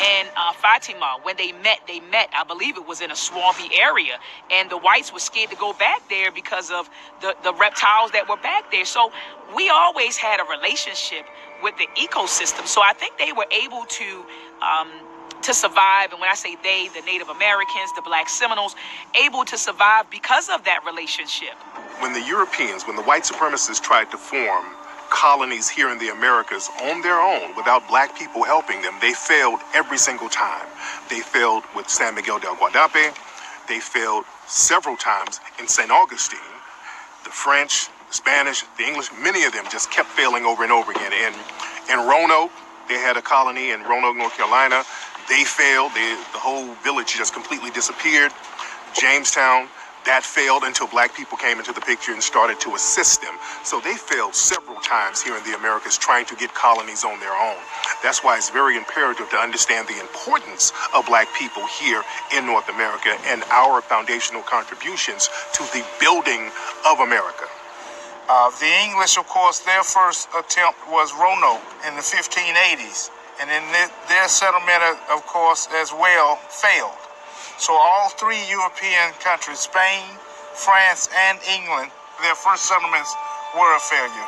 and Fatima, when they met, I believe it was in a swampy area, and the whites were scared to go back there because of the reptiles that were back there. So we always had a relationship with the ecosystem. So I think they were able to survive. And when I say they, the Native Americans, the Black Seminoles, able to survive because of that relationship. When the Europeans, when the white supremacists tried to form colonies here in the Americas on their own without black people helping them, they failed every single time. They failed with San Miguel del Guadape. They failed several times in St. Augustine. The French, the Spanish, the English, many of them just kept failing over and over again. In Roanoke, they had a colony in Roanoke, North Carolina. They failed. The whole village just completely disappeared. Jamestown, that failed until black people came into the picture and started to assist them. So they failed several times here in the Americas trying to get colonies on their own. That's why it's very imperative to understand the importance of black people here in North America and our foundational contributions to the building of America. The English, of course, their first attempt was Roanoke in the 1580s. And then their settlement, of course, as well, failed. So all three European countries, Spain, France, and England, their first settlements were a failure.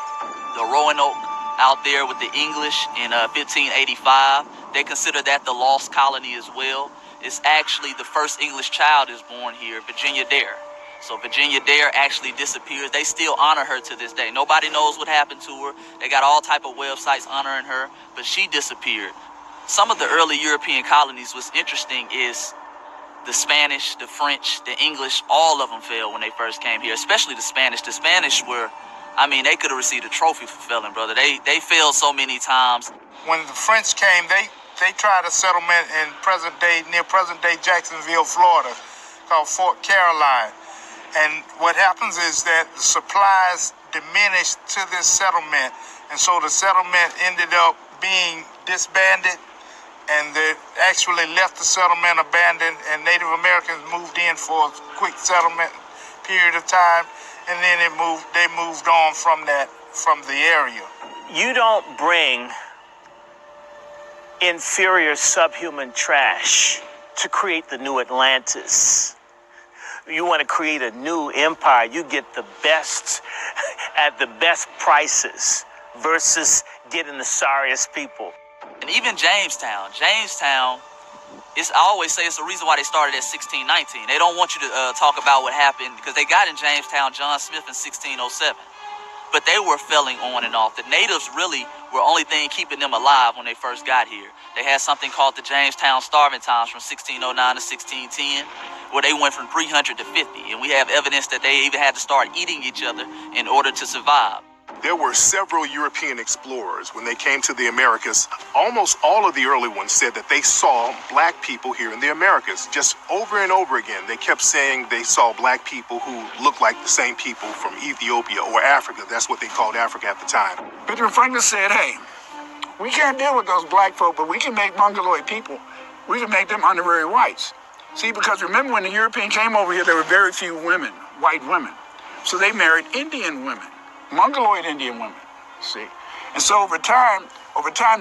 The Roanoke out there with the English in 1585, they consider that the lost colony as well. It's actually the first English child is born here, Virginia Dare. So Virginia Dare actually disappears. They still honor her to this day. Nobody knows what happened to her. They got all type of websites honoring her, but she disappeared. Some of the early European colonies, what's interesting is the Spanish, the French, the English, all of them failed when they first came here, especially the Spanish. The Spanish were, I mean, they could have received a trophy for failing, brother. They failed so many times. When the French came, they tried a settlement in near present-day Jacksonville, Florida, called Fort Caroline. And what happens is that the supplies diminished to this settlement, and so the settlement ended up being disbanded, and they actually left the settlement abandoned, and Native Americans moved in for a quick settlement period of time, and then they moved on from the area. You don't bring inferior subhuman trash to create the new Atlantis. You want to create a new empire, you get the best at the best prices versus getting the sorriest people. And even Jamestown, I always say it's the reason why they started at 1619. They don't want you to talk about what happened because they got in Jamestown John Smith in 1607. But they were failing on and off. The natives really were only thing keeping them alive when they first got here. They had something called the Jamestown Starving Times from 1609 to 1610, where they went from 300 to 50. And we have evidence that they even had to start eating each other in order to survive. There were several European explorers when they came to the Americas. Almost all of the early ones said that they saw black people here in the Americas. Just over and over again, they kept saying they saw black people who looked like the same people from Ethiopia or Africa. That's what they called Africa at the time. Benjamin Franklin said, hey, we can't deal with those black folk, but we can make Mongoloid people. We can make them honorary whites. See, because remember when the Europeans came over here, there were very few women, white women. So they married Indian women. Mongoloid Indian women, see. And so over time,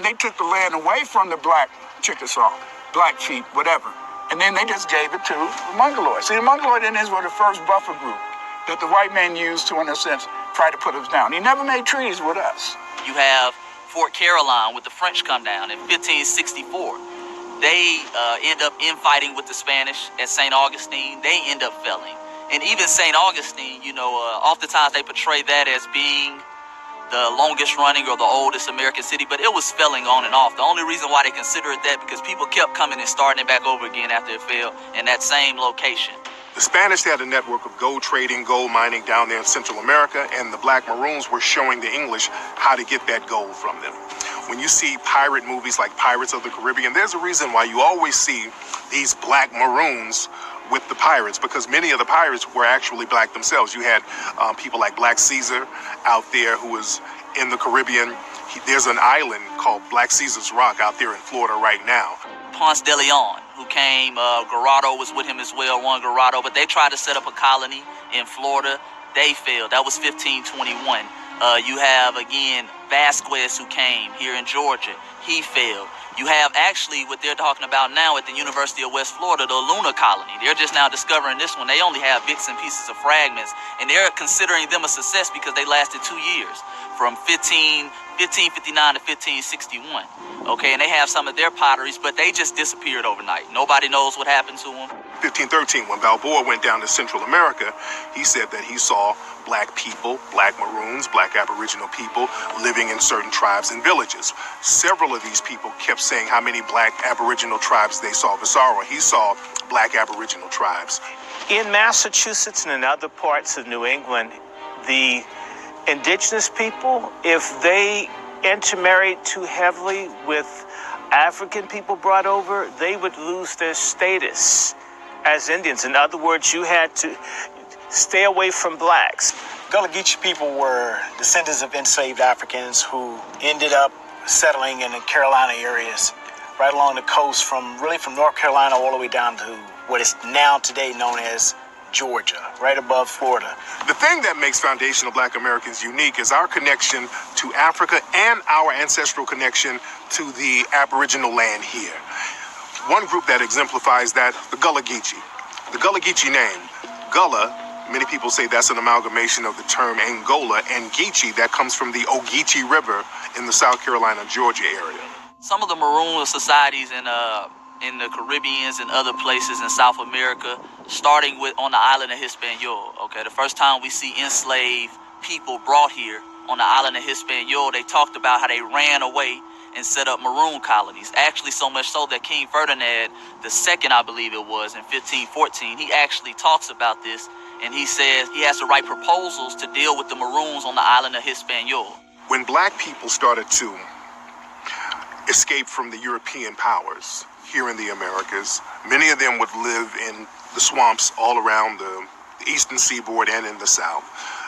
they took the land away from the black Chickasaw, Blackfeet, whatever. And then they just gave it to the Mongoloid. See, the Mongoloid Indians were the first buffer group that the white man used to, in a sense, try to put us down. He never made treaties with us. You have Fort Caroline with the French come down in 1564. They end up infighting with the Spanish at St. Augustine. They end up failing. And even St. Augustine, oftentimes they portray that as being the longest running or the oldest American city, but it was failing on and off. The only reason why they consider it that because people kept coming and starting it back over again after it failed in that same location. The Spanish had a network of gold trading, gold mining down there in Central America, and the Black Maroons were showing the English how to get that gold from them. When you see pirate movies like Pirates of the Caribbean, there's a reason why you always see these Black Maroons with the pirates, because many of the pirates were actually black themselves. You had people like Black Caesar out there who was in the Caribbean. There's an island called Black Caesar's Rock out there in Florida right now. Ponce de Leon, who came. Garrado was with him as well, Juan Garrado, but they tried to set up a colony in Florida. They failed. That was 1521. You have, again, Vasquez, who came here in Georgia. He failed. You have actually what they're talking about now at the University of West Florida, the Luna Colony. They're just now discovering this one. They only have bits and pieces of fragments, and they're considering them a success because they lasted 2 years, from 1559 to 1561. Okay, and they have some of their potteries, but they just disappeared overnight. Nobody knows what happened to them. 1513, when Balboa went down to Central America, he said that he saw black people, black Maroons, black Aboriginal people living in certain tribes and villages. Several of these people kept saying how many black Aboriginal tribes they saw. Pizarro, he saw black Aboriginal tribes. In Massachusetts and in other parts of New England, the indigenous people, if they intermarried too heavily with African people brought over, they would lose their status as Indians. In other words, you had to stay away from blacks. Gullah Geechee people were descendants of enslaved Africans who ended up settling in the Carolina areas, right along the coast, from North Carolina all the way down to what is now today known as Georgia, right above Florida. The thing that makes foundational Black Americans unique is our connection to Africa and our ancestral connection to the Aboriginal land here. One group that exemplifies that, the Gullah Geechee. The Gullah Geechee name, Gullah, many people say that's an amalgamation of the term Angola, and Geechee, that comes from the Ogeechee River in the South Carolina, Georgia area. Some of the Maroon societies in the Caribbeans and other places in South America, starting with on the island of Hispaniola. Okay, the first time we see enslaved people brought here on the island of Hispaniola, they talked about how they ran away and set up Maroon colonies. Actually, so much so that King Ferdinand II, I believe it was, in 1514, he actually talks about this, and he says he has to write proposals to deal with the Maroons on the island of Hispaniola. When black people started to escape from the European powers here in the Americas, many of them would live in the swamps all around the eastern seaboard and in the South.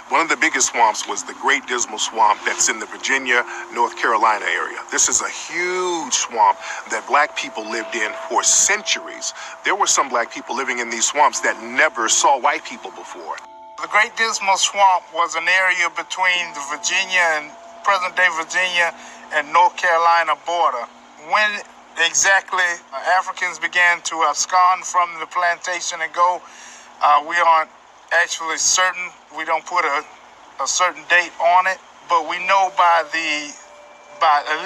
One of the biggest swamps was the Great Dismal Swamp that's in the Virginia, North Carolina area. This is a huge swamp that black people lived in for centuries. There were some black people living in these swamps that never saw white people before. The Great Dismal Swamp was an area between the Virginia and present-day Virginia and North Carolina border. When exactly Africans began to abscond from the plantation and go, we aren't actually certain. We don't put a certain date on it, but we know at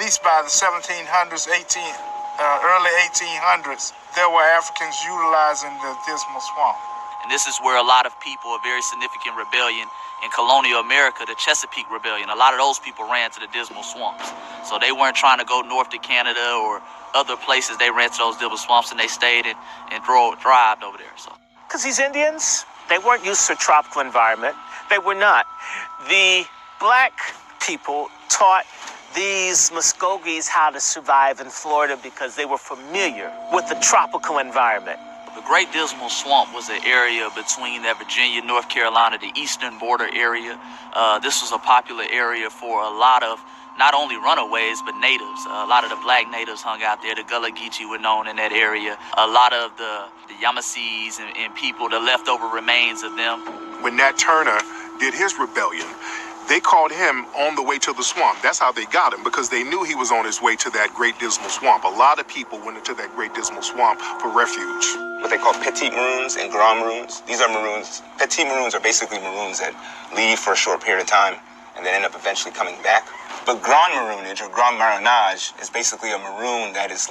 least by the 1700s, early 1800s, there were Africans utilizing the Dismal Swamp. And this is where a lot of people, a very significant rebellion in colonial America, the Chesapeake Rebellion, a lot of those people ran to the Dismal Swamps. So they weren't trying to go north to Canada or other places. They ran to those Dismal Swamps and they stayed and thrived over there. So, because these Indians, they weren't used to a tropical environment. They were not. The black people taught these Muskogees how to survive in Florida because they were familiar with the tropical environment. The Great Dismal Swamp was an area between that Virginia, North Carolina, the eastern border area. This was a popular area for a lot of not only runaways, but natives. A lot of the black natives hung out there. The Gullah Geechee were known in that area. A lot of the Yamasees and people, the leftover remains of them. When Nat Turner did his rebellion, they called him on the way to the swamp. That's how they got him, because they knew he was on his way to that Great Dismal Swamp. A lot of people went into that Great Dismal Swamp for refuge. What they call Petite Maroons and Grand Maroons. These are Maroons. Petite Maroons are basically Maroons that leave for a short period of time and then end up eventually coming back. But Grand Maroonage or Grand Marronage is basically a Maroon that is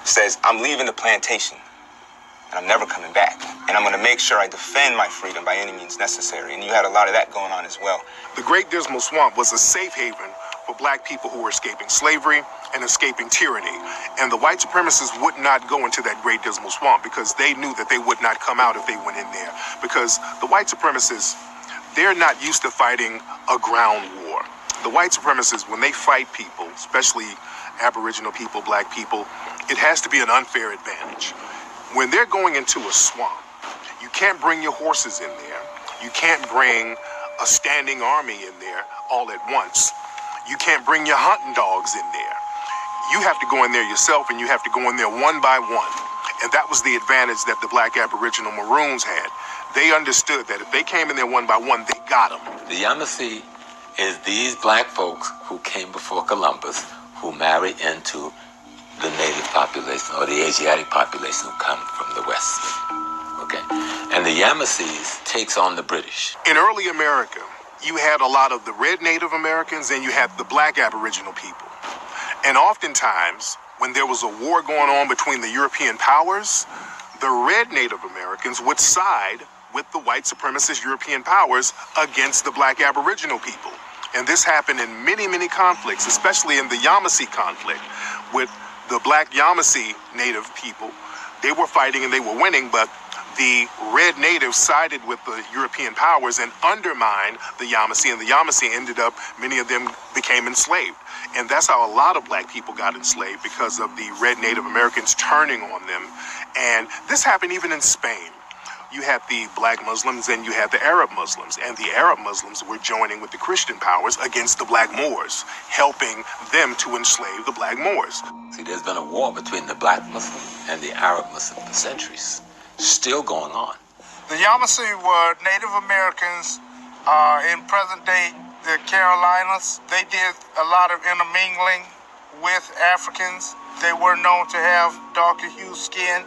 says, I'm leaving the plantation and I'm never coming back. And I'm going to make sure I defend my freedom by any means necessary. And you had a lot of that going on as well. The Great Dismal Swamp was a safe haven for black people who were escaping slavery and escaping tyranny. And the white supremacists would not go into that Great Dismal Swamp because they knew that they would not come out if they went in there. Because the white supremacists, they're not used to fighting a ground war. The white supremacists, when they fight people, especially Aboriginal people, black people, it has to be an unfair advantage. When they're going into a swamp, you can't bring your horses in there. You can't bring a standing army in there all at once. You can't bring your hunting dogs in there. You have to go in there yourself, and you have to go in there one by one. And that was the advantage that the black Aboriginal Maroons had. They understood that if they came in there one by one, they got them. The Yamasee is these black folks who came before Columbus, who marry into the native population or the Asiatic population who come from the West. Okay? And the Yamasees takes on the British. In early America, you had a lot of the red Native Americans and you had the black Aboriginal people. And oftentimes, when there was a war going on between the European powers, the red Native Americans would side with the white supremacist European powers against the black Aboriginal people. And this happened in many, many conflicts, especially in the Yamasee conflict with the black Yamasee Native people. They were fighting and they were winning, but the red natives sided with the European powers and undermined the Yamasee, and the Yamasee ended up, many of them became enslaved. And that's how a lot of black people got enslaved, because of the red Native Americans turning on them. And this happened even in Spain. You had the black Muslims and you had the Arab Muslims, and the Arab Muslims were joining with the Christian powers against the black Moors, helping them to enslave the black Moors. See, there's been a war between the black Muslim and the Arab Muslim for centuries, still going on. The Yamasee were Native Americans in present-day the Carolinas. They did a lot of intermingling with Africans. They were known to have darker hued skin.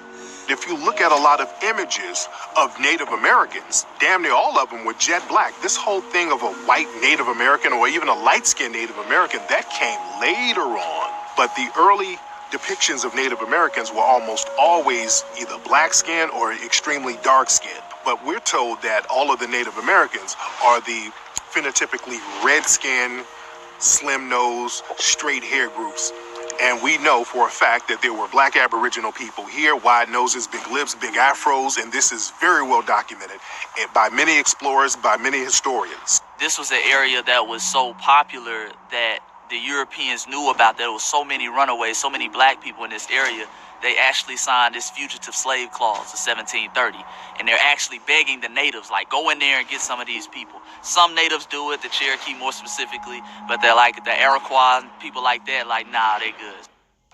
If you look at a lot of images of Native Americans, damn near all of them were jet black. This whole thing of a white Native American or even a light-skinned Native American, that came later on. But the early depictions of Native Americans were almost always either black skin or extremely dark skin. But we're told that all of the Native Americans are the phenotypically red skin, slim nose, straight hair groups. And we know for a fact that there were black Aboriginal people here, wide noses, big lips, big afros, and this is very well documented by many explorers, by many historians. This was an area that was so popular that the Europeans knew about. There was so many runaways, so many black people in this area. They actually signed this fugitive slave clause of 1730. And they're actually begging the natives, like, go in there and get some of these people. Some natives do it, the Cherokee more specifically, but they're like the Iroquois and people like that, like, nah, they good.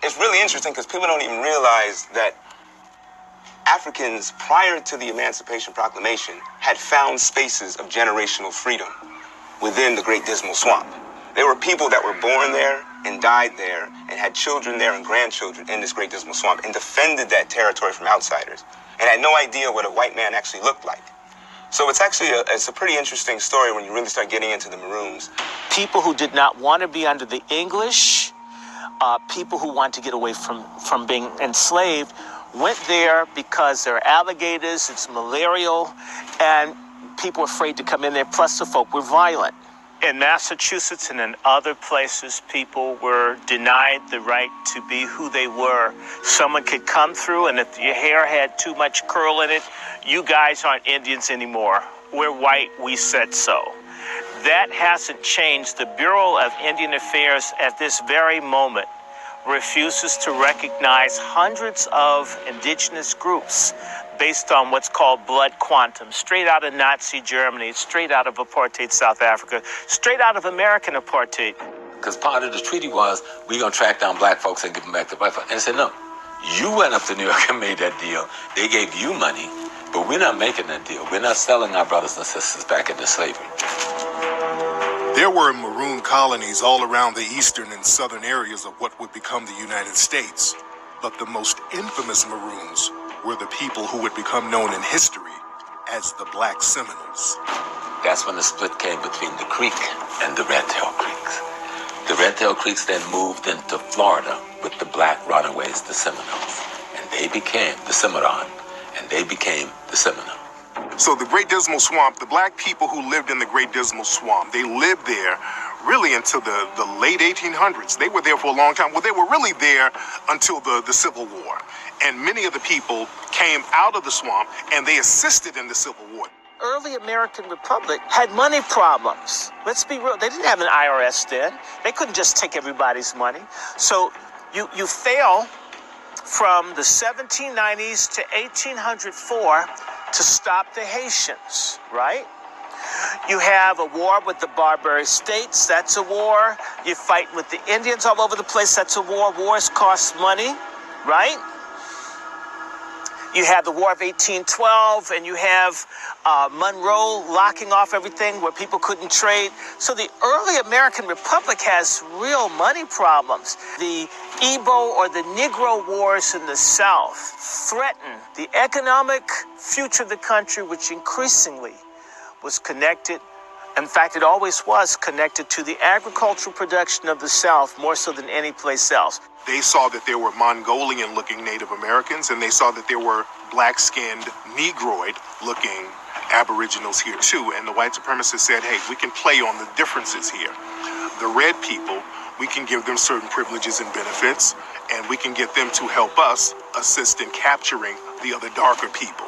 It's really interesting because people don't even realize that Africans, prior to the Emancipation Proclamation, had found spaces of generational freedom within the Great Dismal Swamp. There were people that were born there and died there and had children there and grandchildren in this Great Dismal Swamp and defended that territory from outsiders and had no idea what a white man actually looked like. So it's actually it's a pretty interesting story when you really start getting into the Maroons. People who did not want to be under the English, people who wanted to get away from being enslaved, went there because there are alligators, it's malarial, and people were afraid to come in there, plus the folk were violent. In Massachusetts and in other places, people were denied the right to be who they were. Someone could come through, and if your hair had too much curl in it, you guys aren't Indians anymore. We're white, we said so. That hasn't changed. The Bureau of Indian Affairs at this very moment refuses to recognize hundreds of indigenous groups based on what's called blood quantum, straight out of Nazi Germany, straight out of apartheid South Africa, straight out of American apartheid. Because part of the treaty was, we're going to track down black folks and give them back to white folks. And they said, no, you went up to New York and made that deal. They gave you money, but we're not making that deal. We're not selling our brothers and sisters back into slavery. There were maroon colonies all around the eastern and southern areas of what would become the United States. But the most infamous Maroons were the people who would become known in history as the Black Seminoles. That's when the split came between the Creek and the Red Tail Creeks. The Red Tail Creeks then moved into Florida with the black runaways, the Seminoles. And they became the Cimarron, and they became the Seminole. So the Great Dismal Swamp, the black people who lived in the Great Dismal Swamp, they lived there really until the late 1800s. They were there for a long time. Well, they were really there until the Civil War. And many of the people came out of the swamp and they assisted in the Civil War. Early American Republic had money problems. Let's be real. They didn't have an IRS then. They couldn't just take everybody's money. So you fail from the 1790s to 1804 to stop the Haitians, right? You have a war with the Barbary States. That's a war. You fight with the Indians all over the place. That's a war. Wars cost money, right? You have the War of 1812, and you have Monroe locking off everything where people couldn't trade. So the early American Republic has real money problems. The Igbo or the Negro Wars in the South threaten the economic future of the country, which increasingly was connected. In fact, it always was connected to the agricultural production of the South more so than any place else. They saw that there were Mongolian-looking Native Americans, and they saw that there were black-skinned, Negroid-looking Aboriginals here too. And the white supremacists said, hey, we can play on the differences here. The red people, we can give them certain privileges and benefits, and we can get them to help us assist in capturing the other darker people.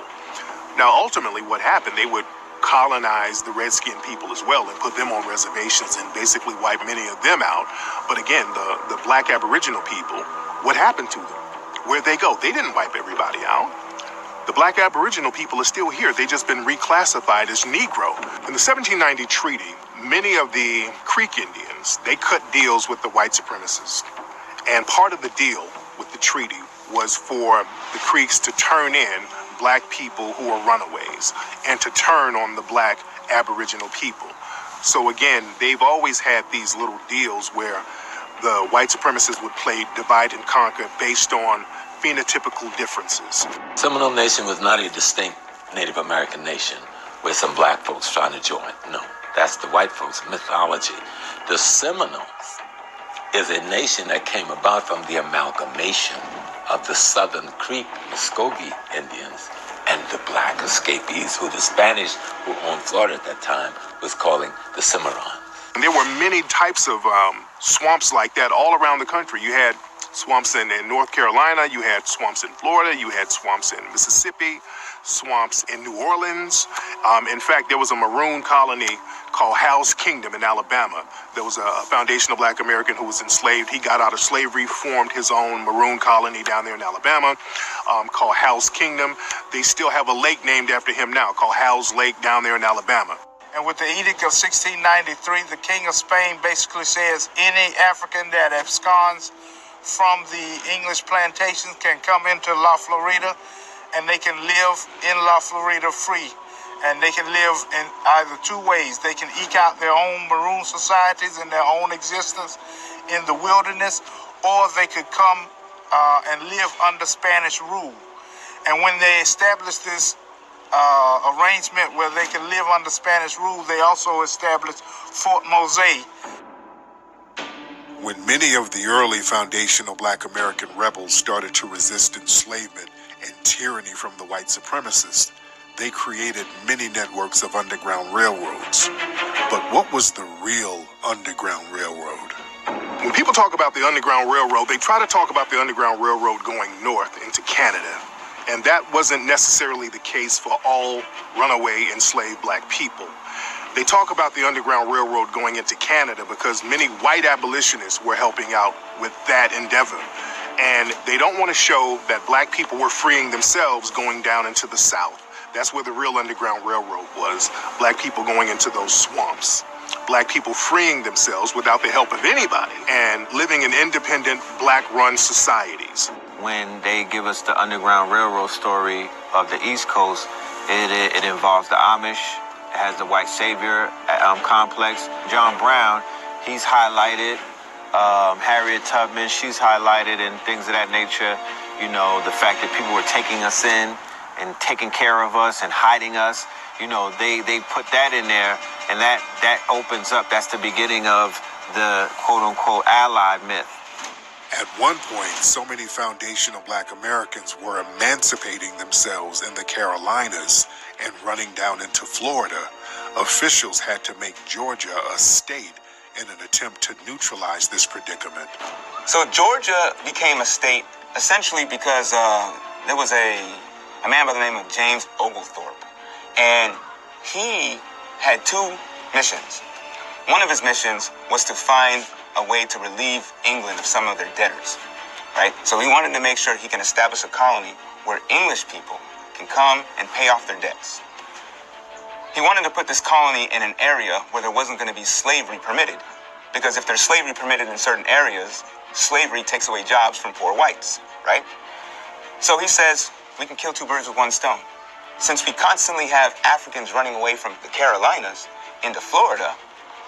Now, ultimately, what happened, they would colonize the red-skinned people as well and put them on reservations and basically wipe many of them out. But again, the black Aboriginal people, what happened to them? Where'd they go? They didn't wipe everybody out. The black Aboriginal people are still here. They've just been reclassified as Negro. In the 1790 treaty, many of the Creek Indians, they cut deals with the white supremacists. And part of the deal with the treaty was for the Creeks to turn in black people who are runaways and to turn on the black Aboriginal people. So again, they've always had these little deals where the white supremacists would play divide and conquer based on phenotypical differences. Seminole Nation was not a distinct Native American nation with some black folks trying to join. No, that's the white folks' mythology. The Seminoles is a nation that came about from the amalgamation of the Southern Creek Muskogee Indians and the black escapees who the Spanish who owned Florida at that time was calling the Cimarron. And there were many types of swamps like that all around the country. You had swamps in North Carolina, you had swamps in Florida, you had swamps in Mississippi, swamps in New Orleans. In fact, there was a maroon colony called Hal's Kingdom in Alabama. There was a foundational black American who was enslaved. He got out of slavery, formed his own maroon colony down there in Alabama called Hal's Kingdom. They still have a lake named after him now called Hal's Lake down there in Alabama. And with the Edict of 1693, the King of Spain basically says any African that absconds from the English plantations can come into La Florida, and they can live in La Florida free. And they can live in either two ways. They can eke out their own maroon societies and their own existence in the wilderness, or they could come and live under Spanish rule. And when they established this arrangement where they can live under Spanish rule, they also established Fort Mose. When many of the early foundational black American rebels started to resist enslavement and tyranny from the white supremacists, they created many networks of underground railroads. But what was the real Underground Railroad? When people talk about the Underground Railroad, they try to talk about the Underground Railroad going north into Canada. And that wasn't necessarily the case for all runaway enslaved black people. They talk about the Underground Railroad going into Canada because many white abolitionists were helping out with that endeavor. And they don't want to show that black people were freeing themselves going down into the South. That's where the real Underground Railroad was. Black people going into those swamps. Black people freeing themselves without the help of anybody and living in independent black-run societies. When they give us the Underground Railroad story of the East Coast, it involves the Amish. It has the white savior complex. John Brown, he's highlighted. Harriet Tubman, she's highlighted, and things of that nature. You know, the fact that people were taking us in and taking care of us and hiding us. You know, they put that in there, and that opens up. That's the beginning of the quote-unquote Allied myth. At one point, so many foundational black Americans were emancipating themselves in the Carolinas and running down into Florida. Officials had to make Georgia a state in an attempt to neutralize this predicament. So Georgia became a state essentially because there was a man by the name of James Oglethorpe, and he had two missions. One of his missions was to find a way to relieve England of some of their debtors, right? So he wanted to make sure he can establish a colony where English people can come and pay off their debts. He wanted to put this colony in an area where there wasn't going to be slavery permitted. Because if there's slavery permitted in certain areas, slavery takes away jobs from poor whites, right? So he says, we can kill two birds with one stone. Since we constantly have Africans running away from the Carolinas into Florida,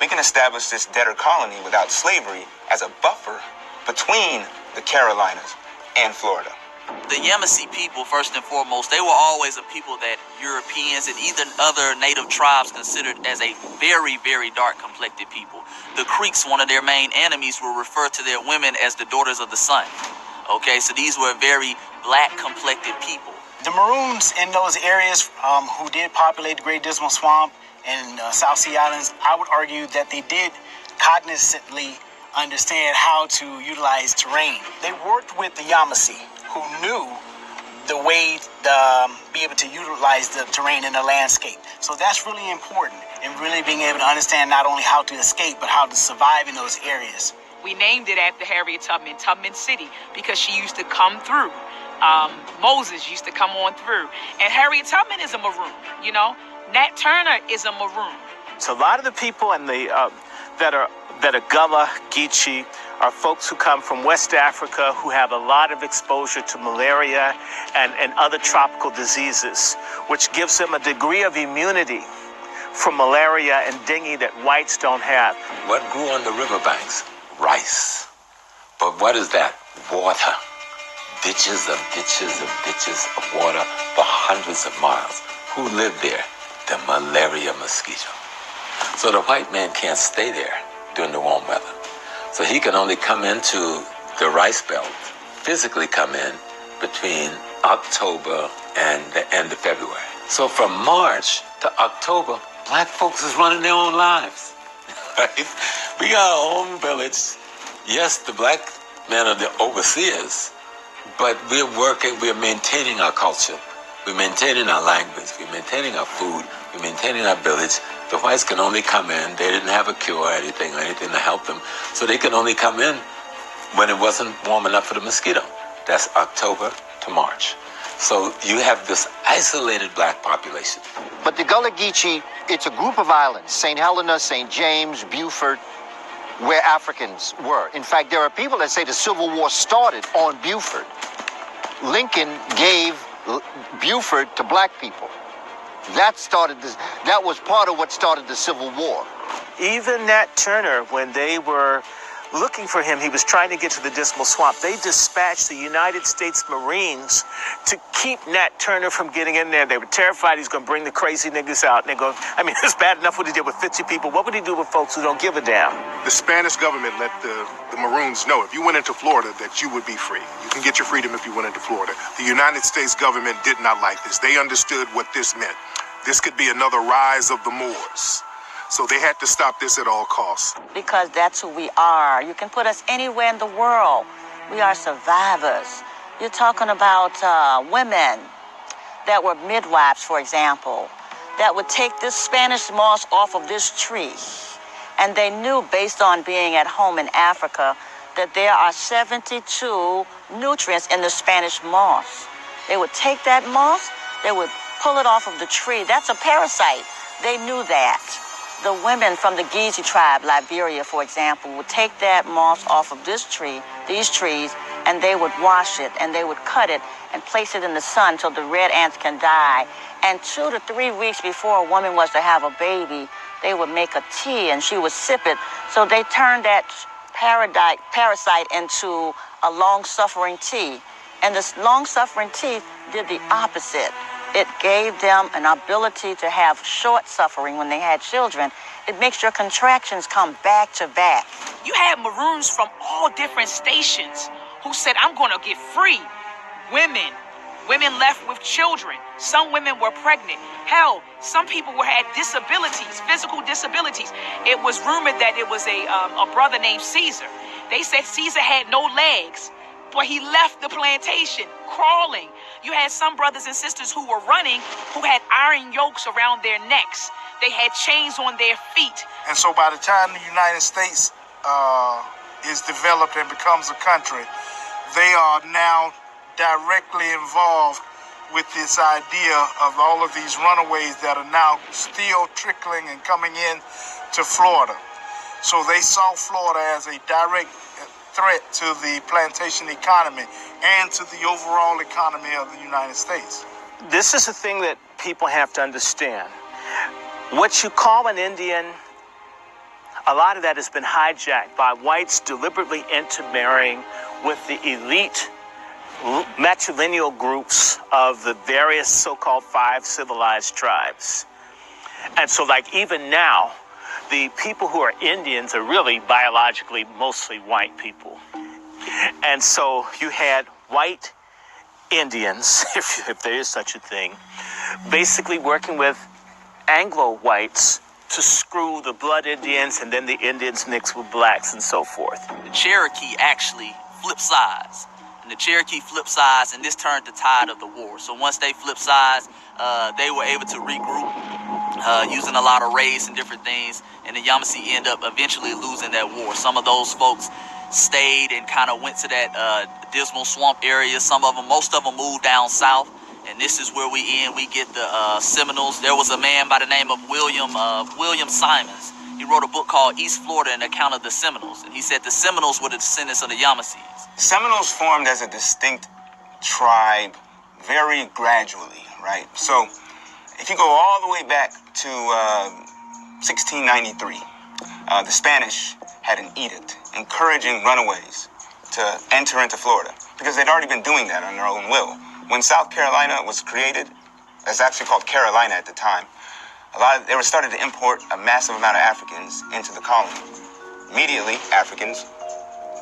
we can establish this debtor colony without slavery as a buffer between the Carolinas and Florida. The Yamasee people, first and foremost, they were always a people that Europeans and even other native tribes considered as a very, very dark-complected people. The Creeks, one of their main enemies, will refer to their women as the daughters of the sun. Okay, so these were very black-complected people. The Maroons in those areas who did populate the Great Dismal Swamp and South Sea Islands, I would argue that they did cognizantly understand how to utilize terrain. They worked with the Yamasee, who knew the way to be able to utilize the terrain in the landscape. So that's really important in really being able to understand not only how to escape, but how to survive in those areas. We named it after Harriet Tubman, Tubman City, because she used to come through. Moses used to come on through. And Harriet Tubman is a Maroon, you know. Nat Turner is a Maroon. So a lot of the people in the that are Gullah Geechee are folks who come from West Africa who have a lot of exposure to malaria and other tropical diseases, which gives them a degree of immunity from malaria and dengue that whites don't have. What grew on the riverbanks? Rice. But what is that? Water. Ditches of ditches of ditches of water for hundreds of miles. Who lived there? The malaria mosquito. So the white man can't stay there during the warm weather. So he can only come into the rice belt, physically come in between October and the end of February. So from March to October, black folks is running their own lives. Right? We got our own village. Yes, the black men are the overseers, but we're working, we're maintaining our culture. We're maintaining our language. We're maintaining our food. We're maintaining our village. The whites can only come in. They didn't have a cure or anything to help them. So they can only come in when it wasn't warm enough for the mosquito. That's October to March. So you have this isolated black population. But the Gullah Geechee, it's a group of islands, St. Helena, St. James, Beaufort, where Africans were. In fact, there are people that say the Civil War started on Beaufort. Lincoln gave Beaufort to black people. That was part of what started the Civil War. Even Nat Turner, when they were looking for him, he was trying to get to the Dismal Swamp. They dispatched the United States Marines to keep Nat Turner from getting in there. They were terrified he's going to bring the crazy niggas out. And they go, I mean, it's bad enough what he did with 50 people. What would he do with folks who don't give a damn? The Spanish government let the Maroons know if you went into Florida that you would be free. You can get your freedom if you went into Florida. The United States government did not like this. They understood what this meant. This could be another rise of the Moors. So they had to stop this at all costs. Because that's who we are. You can put us anywhere in the world. We are survivors. You're talking about women that were midwives, for example, that would take this Spanish moss off of this tree. And they knew, based on being at home in Africa, that there are 72 nutrients in the Spanish moss. They would take that moss, they would pull it off of the tree. That's a parasite. They knew that. The women from the Geechee tribe, Liberia, for example, would take that moss off of this tree, these trees, and they would wash it, and they would cut it and place it in the sun till the red ants can die. And 2 to 3 weeks before a woman was to have a baby, they would make a tea, and she would sip it. So they turned that parasite into a long-suffering tea. And this long-suffering tea did the opposite. It gave them an ability to have short suffering when they had children. It makes your contractions come back to back. You had Maroons from all different stations who said, I'm going to get free. Women left with children. Some women were pregnant. Hell, some people had disabilities, physical disabilities. It was rumored that it was a brother named Caesar. They said Caesar had no legs, but he left the plantation crawling. You had some brothers and sisters who were running who had iron yokes around their necks. They had chains on their feet. And so by the time the United States is developed and becomes a country, they are now directly involved with this idea of all of these runaways that are now still trickling and coming in to Florida. So they saw Florida as a direct threat to the plantation economy and to the overall economy of the United States. This is the thing that people have to understand. What you call an Indian, a lot of that has been hijacked by whites deliberately intermarrying with the elite matrilineal groups of the various so-called 5 civilized tribes. And so like even now, the people who are Indians are really biologically mostly white people. And so you had white Indians, if there is such a thing, basically working with Anglo whites to screw the blood Indians, and then the Indians mix with blacks and so forth. The Cherokee actually flipped sides. And the Cherokee flipped sides, and this turned the tide of the war. So once they flipped sides, they were able to regroup using a lot of raids and different things. And the Yamasee end up eventually losing that war. Some of those folks stayed and kind of went to that Dismal Swamp area. Some of them, most of them moved down south. And this is where we get the Seminoles. There was a man by the name of William Simons. He wrote a book called East Florida, an account of the Seminoles. And he said the Seminoles were the descendants of the Yamasees. Seminoles formed as a distinct tribe very gradually, right? So if you go all the way back to 1693, the Spanish had an edict encouraging runaways to enter into Florida because they'd already been doing that on their own will. When South Carolina was created, that's actually called Carolina at the time, they were starting to import a massive amount of Africans into the colony. Immediately, Africans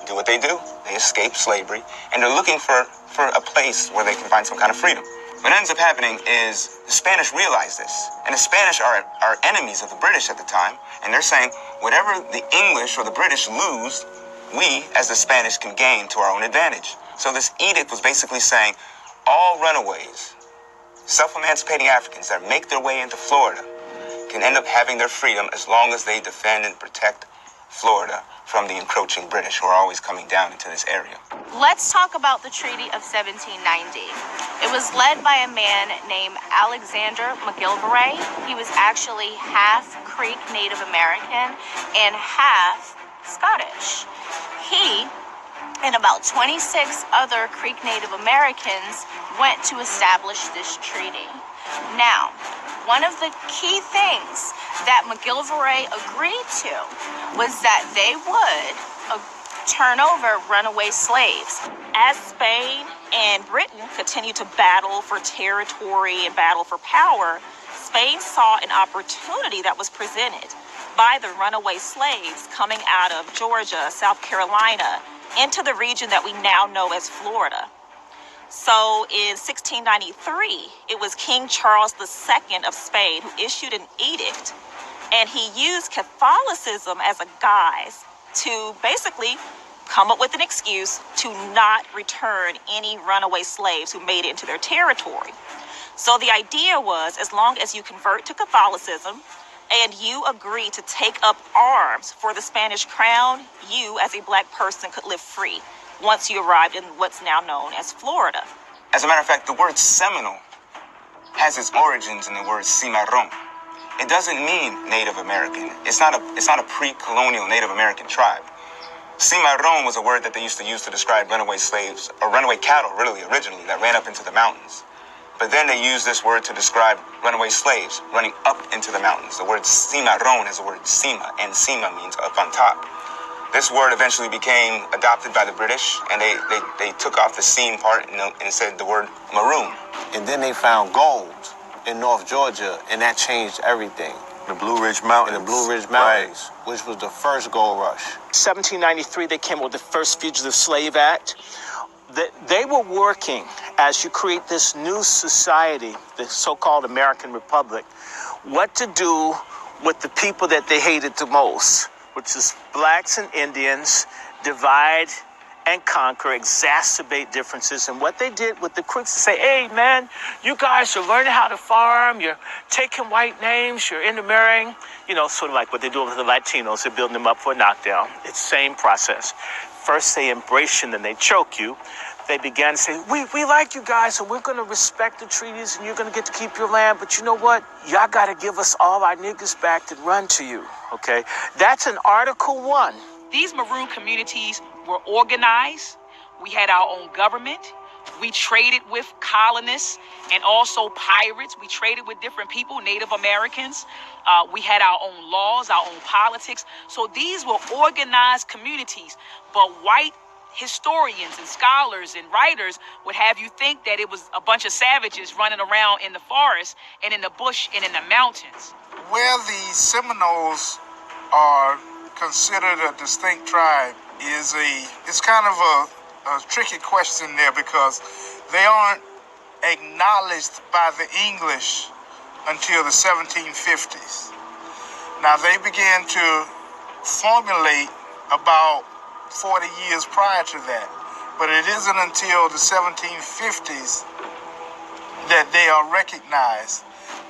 do what they do. They escape slavery, and they're looking for a place where they can find some kind of freedom. What ends up happening is the Spanish realize this, and the Spanish are enemies of the British at the time, and they're saying, whatever the English or the British lose, we, as the Spanish, can gain to our own advantage. So this edict was basically saying, all runaways, self-emancipating Africans that make their way into Florida can end up having their freedom as long as they defend and protect Florida from the encroaching British who are always coming down into this area. Let's talk about the Treaty of 1790. It was led by a man named Alexander McGillivray. He was actually half Creek Native American and half Scottish. He and about 26 other Creek Native Americans went to establish this treaty. Now, one of the key things that McGillivray agreed to was that they would turn over runaway slaves. As Spain and Britain continued to battle for territory and battle for power, Spain saw an opportunity that was presented by the runaway slaves coming out of Georgia, South Carolina, into the region that we now know as Florida. So in 1693, it was King Charles II of Spain who issued an edict, and he used Catholicism as a guise to basically come up with an excuse to not return any runaway slaves who made it into their territory. So the idea was, as long as you convert to Catholicism and you agree to take up arms for the Spanish crown, you as a black person could live free once you arrived in what's now known as Florida. As a matter of fact, the word Seminole has its origins in the word cimarron. It doesn't mean Native American. It's not a pre-colonial Native American tribe. Cimarron was a word that they used to use to describe runaway slaves, or runaway cattle, really, originally, that ran up into the mountains. But then they used this word to describe runaway slaves running up into the mountains. The word cimarron is the word cima, and cima means up on top. This word eventually became adopted by the British, and they took off the seam part and said the word maroon. And then they found gold in North Georgia, and that changed everything. The Blue Ridge Mountains. The Blue Ridge Mountains, right, which was the first gold rush. 1793, they came up with the first Fugitive Slave Act. They were working, as you create this new society, the so-called American Republic, what to do with the people that they hated the most, which is blacks and Indians, divide and conquer, exacerbate differences. And what they did with the Creeks is say, hey, man, you guys are learning how to farm, you're taking white names, you're intermarrying, sort of like what they're doing with the Latinos. They're building them up for a knockdown. It's the same process. First they embrace you, then they choke you. they began to say, we like you guys, so we're going to respect the treaties, and you're going to get to keep your land. But you know what? Y'all got to give us all our niggas back that run to you, okay? That's in Article 1. These maroon communities were organized. We had our own government. We traded with colonists and also pirates. We traded with different people, Native Americans. We had our own laws, our own politics. So these were organized communities. But white historians and scholars and writers would have you think that it was a bunch of savages running around in the forest and in the bush and in the mountains. Where the Seminoles are considered a distinct tribe is it's kind of a tricky question there, because they aren't acknowledged by the English until the 1750s. Now, they began to formulate about 40 years prior to that, but it isn't until the 1750s that they are recognized.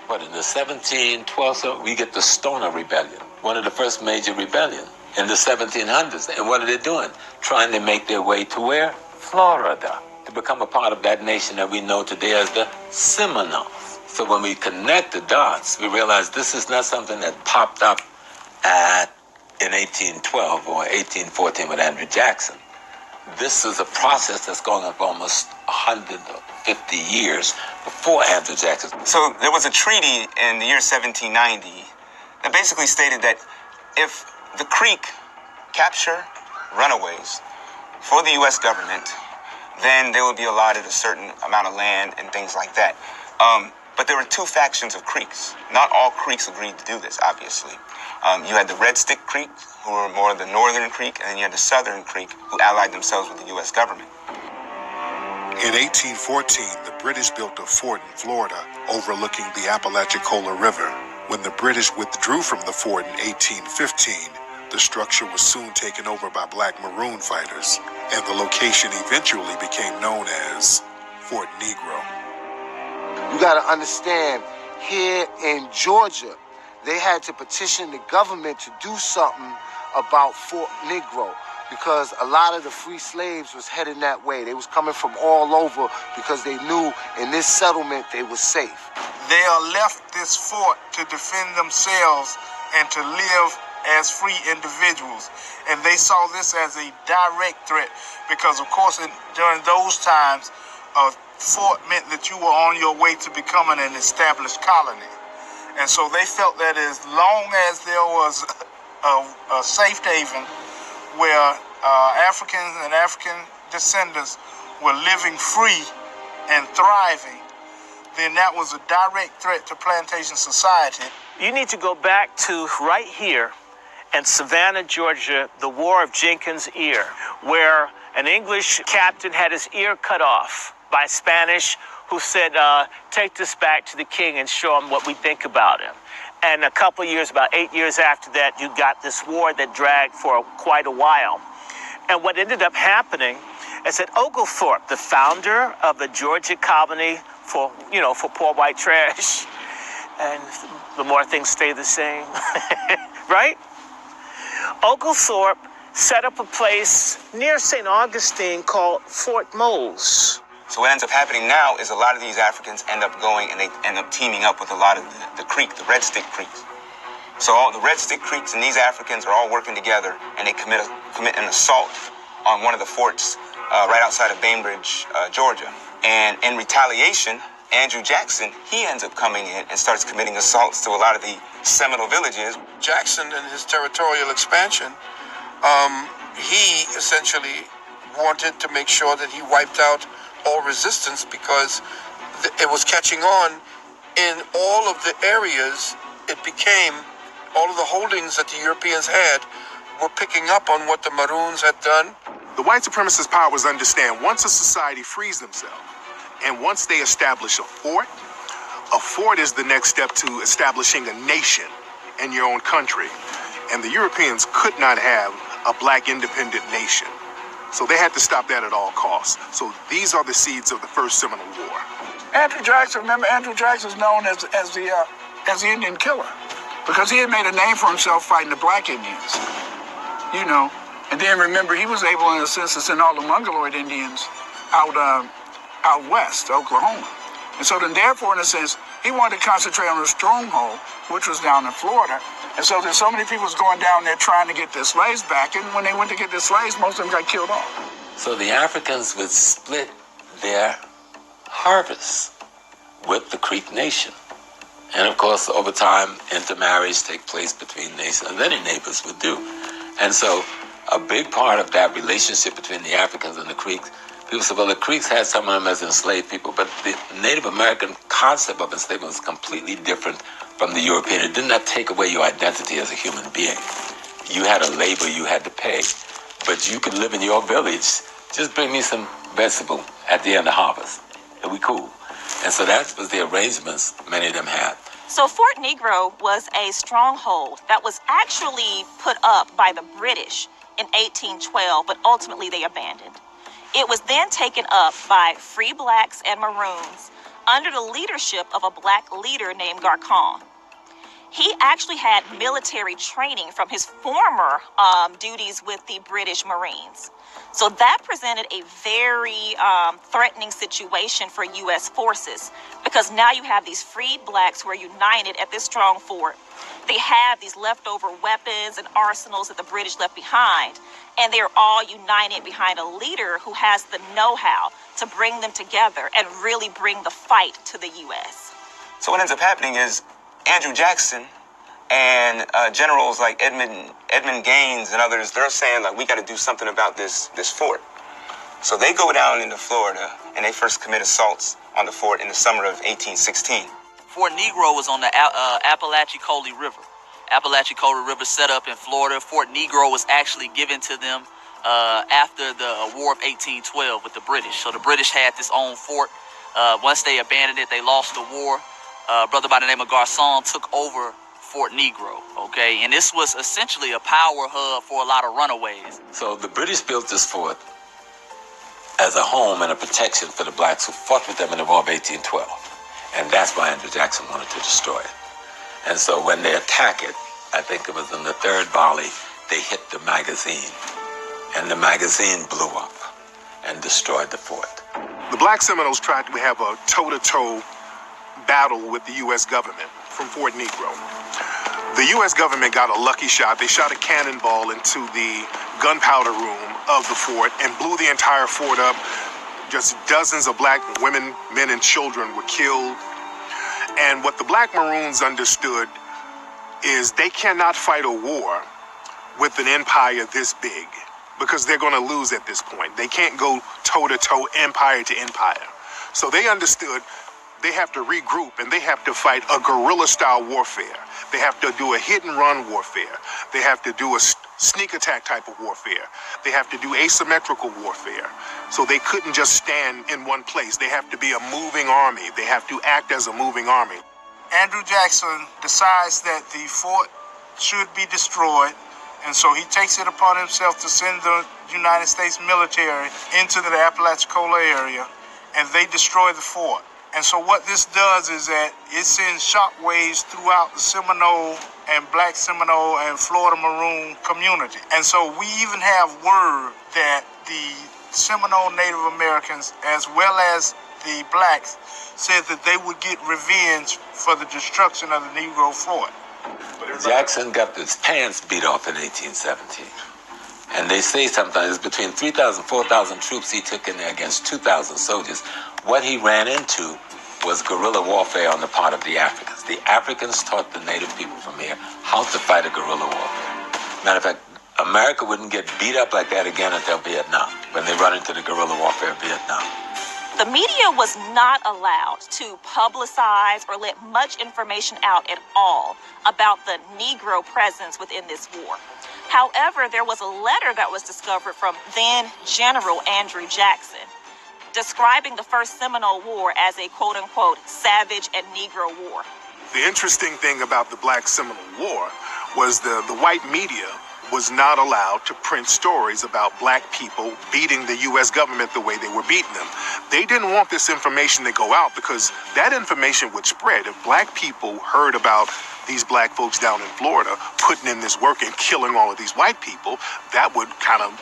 But in the 1712, we get the Stoner Rebellion, one of the first major rebellions in the 1700s. And what are they doing? Trying to make their way to where? Florida, to become a part of that nation that we know today as the Seminoles. So when we connect the dots, we realize this is not something that popped up in 1812 or 1814 with Andrew Jackson. This is a process that's going on for almost 150 years before Andrew Jackson. So there was a treaty in the year 1790 that basically stated that if the Creek capture runaways for the U.S. government, then they would be allotted a certain amount of land and things like that. But there were two factions of Creeks. Not all Creeks agreed to do this, obviously. You had the Red Stick Creek, who were more the northern Creek, and then you had the Southern Creek, who allied themselves with the U.S. government. In 1814, the British built a fort in Florida overlooking the Apalachicola River. When the British withdrew from the fort in 1815, the structure was soon taken over by Black Maroon fighters, and the location eventually became known as Fort Negro. You got to understand, here in Georgia, they had to petition the government to do something about Fort Negro, because a lot of the free slaves was heading that way. They was coming from all over because they knew in this settlement they were safe. They are left this fort to defend themselves and to live as free individuals. And they saw this as a direct threat because, of course, during those times, a fort meant that you were on your way to becoming an established colony. And so they felt that as long as there was a safe haven where Africans and African descendants were living free and thriving, then that was a direct threat to plantation society. You need to go back to right here in Savannah, Georgia, the War of Jenkins' Ear, where an English captain had his ear cut off by Spanish, who said, take this back to the king and show him what we think about him. And a couple of years, about 8 years after that, you got this war that dragged for quite a while. And what ended up happening is that Oglethorpe, the founder of the Georgia colony for poor white trash, and the more things stay the same, right? Oglethorpe set up a place near St. Augustine called Fort Moles. So what ends up happening now is a lot of these Africans end up going and they end up teaming up with a lot of the Creek, the Red Stick Creeks. So all the Red Stick Creeks and these Africans are all working together, and they commit an assault on one of the forts right outside of Bainbridge, Georgia. And in retaliation, Andrew Jackson, he ends up coming in and starts committing assaults to a lot of the Seminole villages. Jackson and his territorial expansion, he essentially wanted to make sure that he wiped out all resistance because it was catching on in all of the areas. It became, all of the holdings that the Europeans had were picking up on what the Maroons had done. The white supremacist powers understand once a society frees themselves and once they establish a fort is the next step to establishing a nation in your own country. And the Europeans could not have a black independent nation. So they had to stop that at all costs. So these are the seeds of the First Seminole War. Andrew Jackson, remember, Andrew Jackson is known as the Indian killer because he had made a name for himself fighting the black Indians, And then remember, he was able, in a sense, to send all the Mongoloid Indians out west, Oklahoma. And so then therefore, in a sense, he wanted to concentrate on the stronghold, which was down in Florida. And so there's so many people was going down there trying to get their slaves back. And when they went to get their slaves, most of them got killed off. So the Africans would split their harvests with the Creek Nation. And of course, over time, intermarriage take place between nations, as any neighbors would do. And so a big part of that relationship between the Africans and the Creeks, people say, well, the Creeks had some of them as enslaved people, but the Native American concept of enslavement was completely different from the European. It did not take away your identity as a human being. You had a labor you had to pay, but you could live in your village. Just bring me some vegetable at the end of harvest. It'll be cool. And so that was the arrangements many of them had. So Fort Negro was a stronghold that was actually put up by the British in 1812, but ultimately they abandoned. It was then taken up by free blacks and maroons under the leadership of a black leader named Garcon. He actually had military training from his former duties with the British Marines. So that presented a very threatening situation for U.S. forces, because now you have these freed blacks who are united at this strong fort. They have these leftover weapons and arsenals that the British left behind, and they're all united behind a leader who has the know-how to bring them together and really bring the fight to the U.S. So what ends up happening is Andrew Jackson and generals like Edmund Gaines and others, they're saying, like, we got to do something about this fort. So they go down into Florida and they first commit assaults on the fort in the summer of 1816. Fort Negro was on the Apalachicola River. Apalachicola River set up in Florida. Fort Negro was actually given to them after the War of 1812 with the British. So the British had this own fort. Once they abandoned it, they lost the war. A brother by the name of Garcon took over Fort Negro, okay? And this was essentially a power hub for a lot of runaways. So the British built this fort as a home and a protection for the blacks who fought with them in the War of 1812. And that's why Andrew Jackson wanted to destroy it. And so when they attack it, I think it was in the third volley, they hit the magazine. And the magazine blew up and destroyed the fort. The Black Seminoles tried to have a toe-to-toe battle with the U.S. government from Fort Negro. The U.S. government got a lucky shot. They shot a cannonball into the gunpowder room of the fort and blew the entire fort up. Just dozens of black women, men, and children were killed. And what the Black Maroons understood is they cannot fight a war with an empire this big, because they're going to lose at this point. They can't go toe-to-toe, empire to empire. So they understood they have to regroup and they have to fight a guerrilla-style warfare. They have to do a hit-and-run warfare. They have to do a sneak attack type of warfare. They have to do asymmetrical warfare. So they couldn't just stand in one place. They have to be a moving army. They have to act as a moving army. Andrew Jackson decides that the fort should be destroyed, and so he takes it upon himself to send the United States military into the Apalachicola area, and they destroy the fort. And so what this does is that it sends shockwaves throughout the Seminole and Black Seminole and Florida Maroon community. And so we even have word that the Seminole Native Americans, as well as the blacks, said that they would get revenge for the destruction of the Negro fort. Jackson got his pants beat off in 1817. And they say sometimes it's between 3,000 and 4,000 troops he took in there against 2,000 soldiers. What he ran into was guerrilla warfare on the part of the Africans. The Africans taught the native people from here how to fight a guerrilla warfare. Matter of fact, America wouldn't get beat up like that again until Vietnam, when they run into the guerrilla warfare of Vietnam. The media was not allowed to publicize or let much information out at all about the Negro presence within this war. However, there was a letter that was discovered from then General Andrew Jackson describing the First Seminole War as a quote-unquote savage and Negro war. The interesting thing about the Black Seminole War was the white media was not allowed to print stories about black people beating the U.S. government the way they were beating them. They didn't want this information to go out because that information would spread. If black people heard about these black folks down in Florida putting in this work and killing all of these white people, that would kind of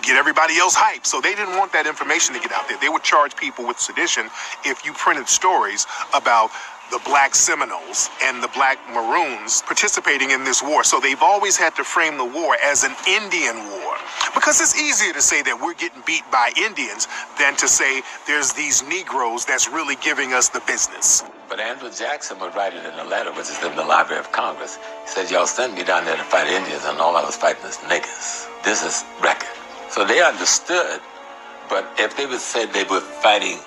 get everybody else hyped. So they didn't want that information to get out there. They would charge people with sedition if you printed stories about the Black Seminoles and the Black Maroons participating in this war. So they've always had to frame the war as an Indian war, because it's easier to say that we're getting beat by Indians than to say there's these Negroes that's really giving us the business. But Andrew Jackson would write it in a letter, which is in the Library of Congress. He said, y'all send me down there to fight Indians, and all I was fighting is niggas. This is record. So they understood, but if they would say they were fighting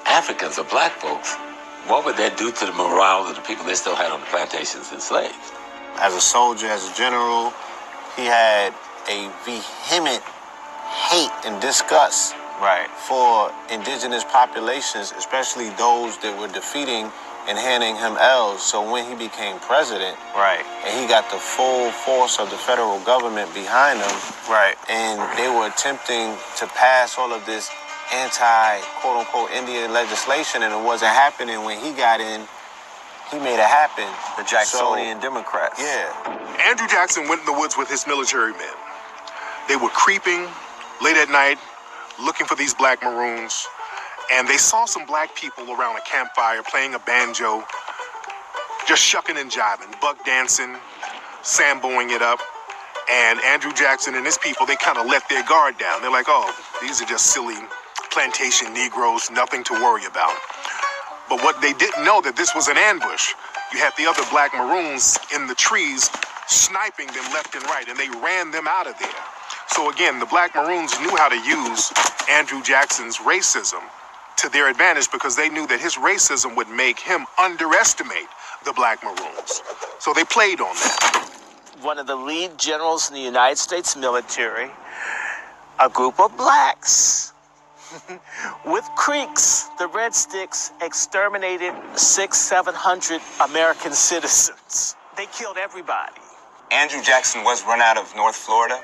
Africans or black folks, what would that do to the morale of the people they still had on the plantations enslaved? As a soldier, as a general, he had a vehement hate and disgust for indigenous populations, especially those that were defeating and handing him L's. So when he became president, and he got the full force of the federal government behind him, and they were attempting to pass all of this anti-quote-unquote Indian legislation, and it wasn't happening. When he got in, he made it happen. The Jacksonian Democrats. Yeah. Andrew Jackson went in the woods with his military men. They were creeping late at night, looking for these Black Maroons, and they saw some black people around a campfire playing a banjo, just shucking and jiving, buck dancing, samboing it up. And Andrew Jackson and his people, they kind of let their guard down. They're like, oh, these are just silly plantation Negroes, nothing to worry about. But what they didn't know, that this was an ambush. You had the other Black Maroons in the trees sniping them left and right, and they ran them out of there. So again, the Black Maroons knew how to use Andrew Jackson's racism to their advantage, because they knew that his racism would make him underestimate the Black Maroons. So they played on that. One of the lead generals in the United States military, a group of blacks with Creeks, the Red Sticks, exterminated 600-700 American citizens. They killed everybody. Andrew Jackson was run out of North Florida,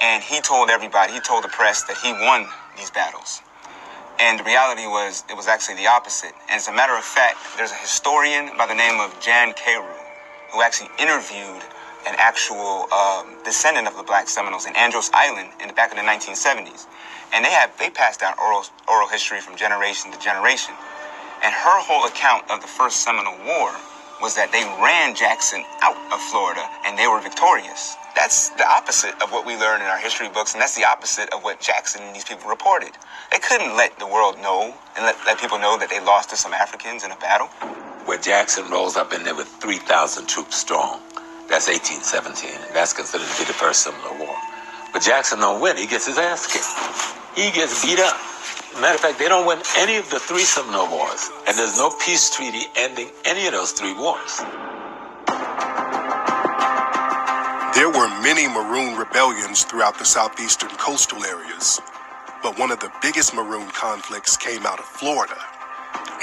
and he told everybody, he told the press that he won these battles. And the reality was, it was actually the opposite. And as a matter of fact, there's a historian by the name of Jan Carew who actually interviewed an actual descendant of the Black Seminoles in Andros Island back in the 1970s. And they passed down oral history from generation to generation. And her whole account of the First Seminole War was that they ran Jackson out of Florida and they were victorious. That's the opposite of what we learn in our history books, and that's the opposite of what Jackson and these people reported. They couldn't let the world know and let people know that they lost to some Africans in a battle. Where Jackson rolls up in there with 3,000 troops strong. That's 1817, and that's considered to be the First Seminole War. But Jackson don't win. He gets his ass kicked. He gets beat up. Matter of fact, they don't win any of the three Seminole Wars, and there's no peace treaty ending any of those three wars. There were many Maroon rebellions throughout the southeastern coastal areas, but one of the biggest Maroon conflicts came out of Florida,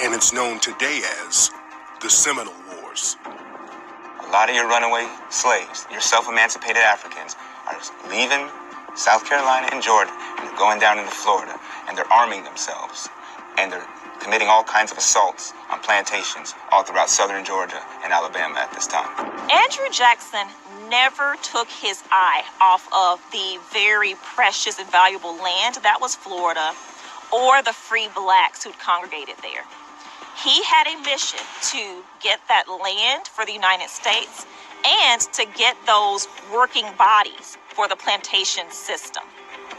and it's known today as the Seminole Wars. A lot of your runaway slaves, your self-emancipated Africans, are leaving South Carolina and Georgia and they're going down into Florida, and they're arming themselves, and they're committing all kinds of assaults on plantations all throughout southern Georgia and Alabama at this time. Andrew Jackson never took his eye off of the very precious and valuable land that was Florida, or the free blacks who'd congregated there. He had a mission to get that land for the United States and to get those working bodies for the plantation system.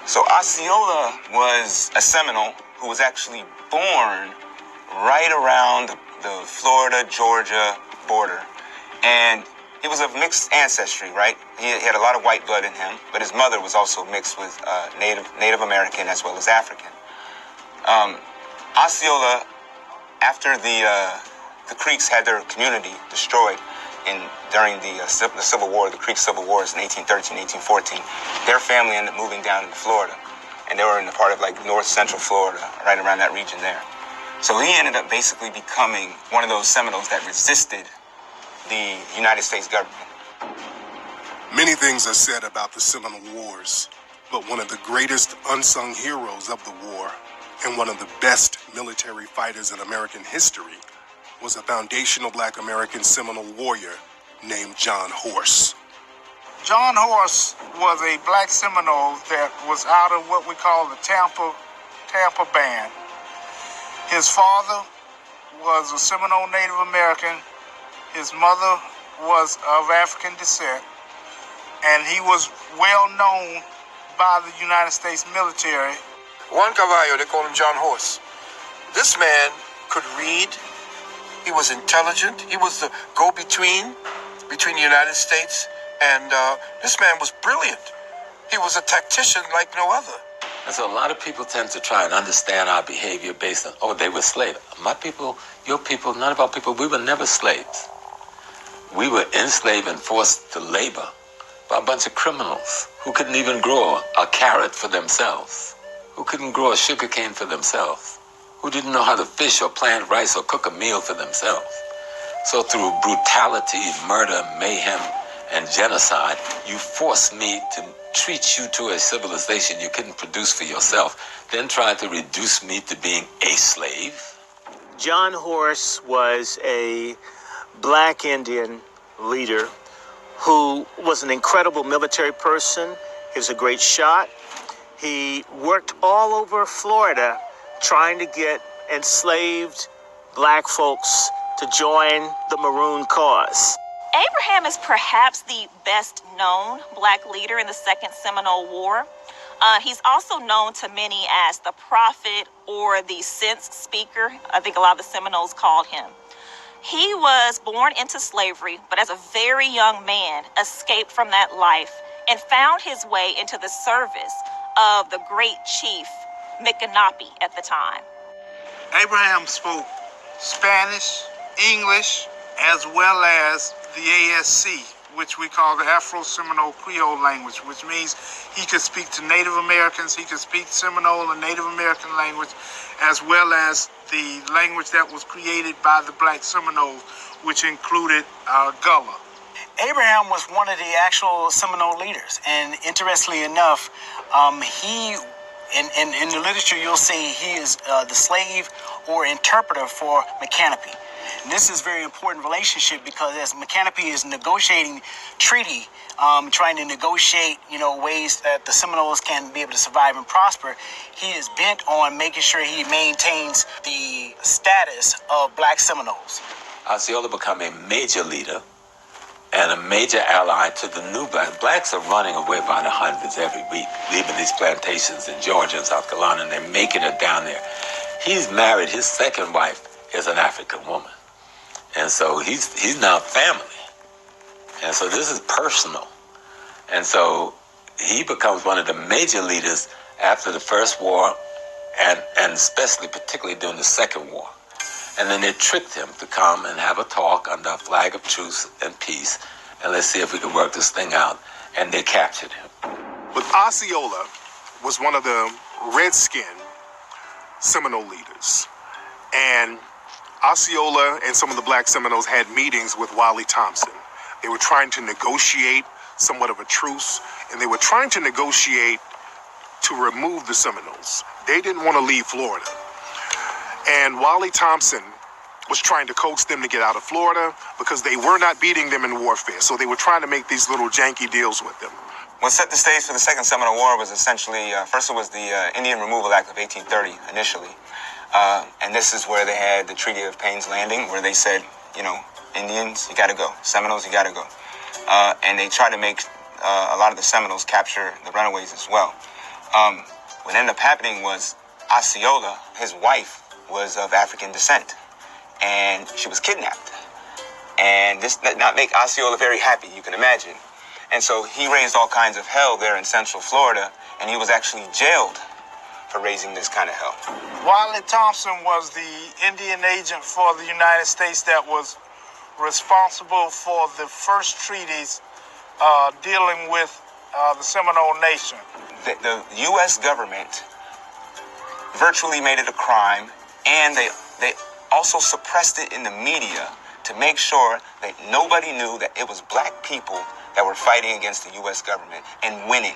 So Osceola was a Seminole who was actually born right around the Florida-Georgia border. And he was of mixed ancestry, right? He had a lot of white blood in him, but his mother was also mixed with Native American as well as African. Osceola, after the Creeks had their community destroyed during the Civil War, the Creek Civil Wars in 1813, 1814, their family ended up moving down into Florida. And they were in a part of like north central Florida, right around that region there. So he ended up basically becoming one of those Seminoles that resisted the United States government. Many things are said about the Seminole Wars, but one of the greatest unsung heroes of the war and one of the best military fighters in American history was a foundational Black American Seminole warrior named John Horse. John Horse was a black Seminole that was out of what we call the Tampa Band. His father was a Seminole Native American. His mother was of African descent, and he was well known by the United States military. Juan Cavallo, they call him John Horse. This man could read. He was intelligent. He was the go-between between the United States, and this man was brilliant. He was a tactician like no other. And so a lot of people tend to try and understand our behavior based on, oh, they were slaves. My people, your people, none of our people, we were never slaves. We were enslaved and forced to labor by a bunch of criminals who couldn't even grow a carrot for themselves, who couldn't grow a sugar cane for themselves, who didn't know how to fish or plant rice or cook a meal for themselves. So through brutality, murder, mayhem, and genocide, you forced me to treat you to a civilization you couldn't produce for yourself, then tried to reduce me to being a slave. John Horse was a black Indian leader who was an incredible military person. He was a great shot. He worked all over Florida trying to get enslaved black folks to join the Maroon cause. Abraham is perhaps the best known black leader in the Second Seminole War. He's also known to many as the prophet or the sense speaker. I think a lot of the Seminoles called him. He was born into slavery, but as a very young man, escaped from that life and found his way into the service of the great chief Micanopy at the time. Abraham spoke Spanish, English, as well as the ASC, which we call the Afro-Seminole Creole language, which means he could speak to Native Americans, he could speak Seminole and Native American language, as well as the language that was created by the black Seminoles, which included Gullah. Abraham was one of the actual Seminole leaders, and interestingly enough, he, in the literature, you'll see he is the slave or interpreter for Micanopy. And this is a very important relationship because as Micanopy is negotiating treaty, trying to negotiate, ways that the Seminoles can be able to survive and prosper, he is bent on making sure he maintains the status of black Seminoles. Osceola became a major leader and a major ally to the new blacks. Blacks are running away by the hundreds every week, leaving these plantations in Georgia and South Carolina, and they're making it down there. He's married, his second wife is an African woman. And so he's now family. And so this is personal. And so he becomes one of the major leaders after the First War and especially particularly during the Second War. And then they tricked him to come and have a talk under a flag of truce and peace. And let's see if we can work this thing out. And they captured him. But Osceola was one of the Redskin Seminole leaders. And Osceola and some of the black Seminoles had meetings with Wally Thompson. They were trying to negotiate somewhat of a truce, and they were trying to negotiate to remove the Seminoles. They didn't want to leave Florida. And Wally Thompson was trying to coax them to get out of Florida because they were not beating them in warfare. So they were trying to make these little janky deals with them. What set the stage for the Second Seminole War was essentially, first it was the Indian Removal Act of 1830 initially. And this is where they had the Treaty of Payne's Landing, where they said, Indians, you got to go. Seminoles, you got to go. And they tried to make a lot of the Seminoles capture the runaways as well. What ended up happening was Osceola, his wife, was of African descent, and she was kidnapped. And this did not make Osceola very happy, you can imagine. And so he raised all kinds of hell there in Central Florida, and he was actually jailed for raising this kind of hell. Wally Thompson was the Indian agent for the United States that was responsible for the first treaties dealing with the Seminole Nation. The U.S. government virtually made it a crime, and they also suppressed it in the media to make sure that nobody knew that it was black people that were fighting against the U.S. government and winning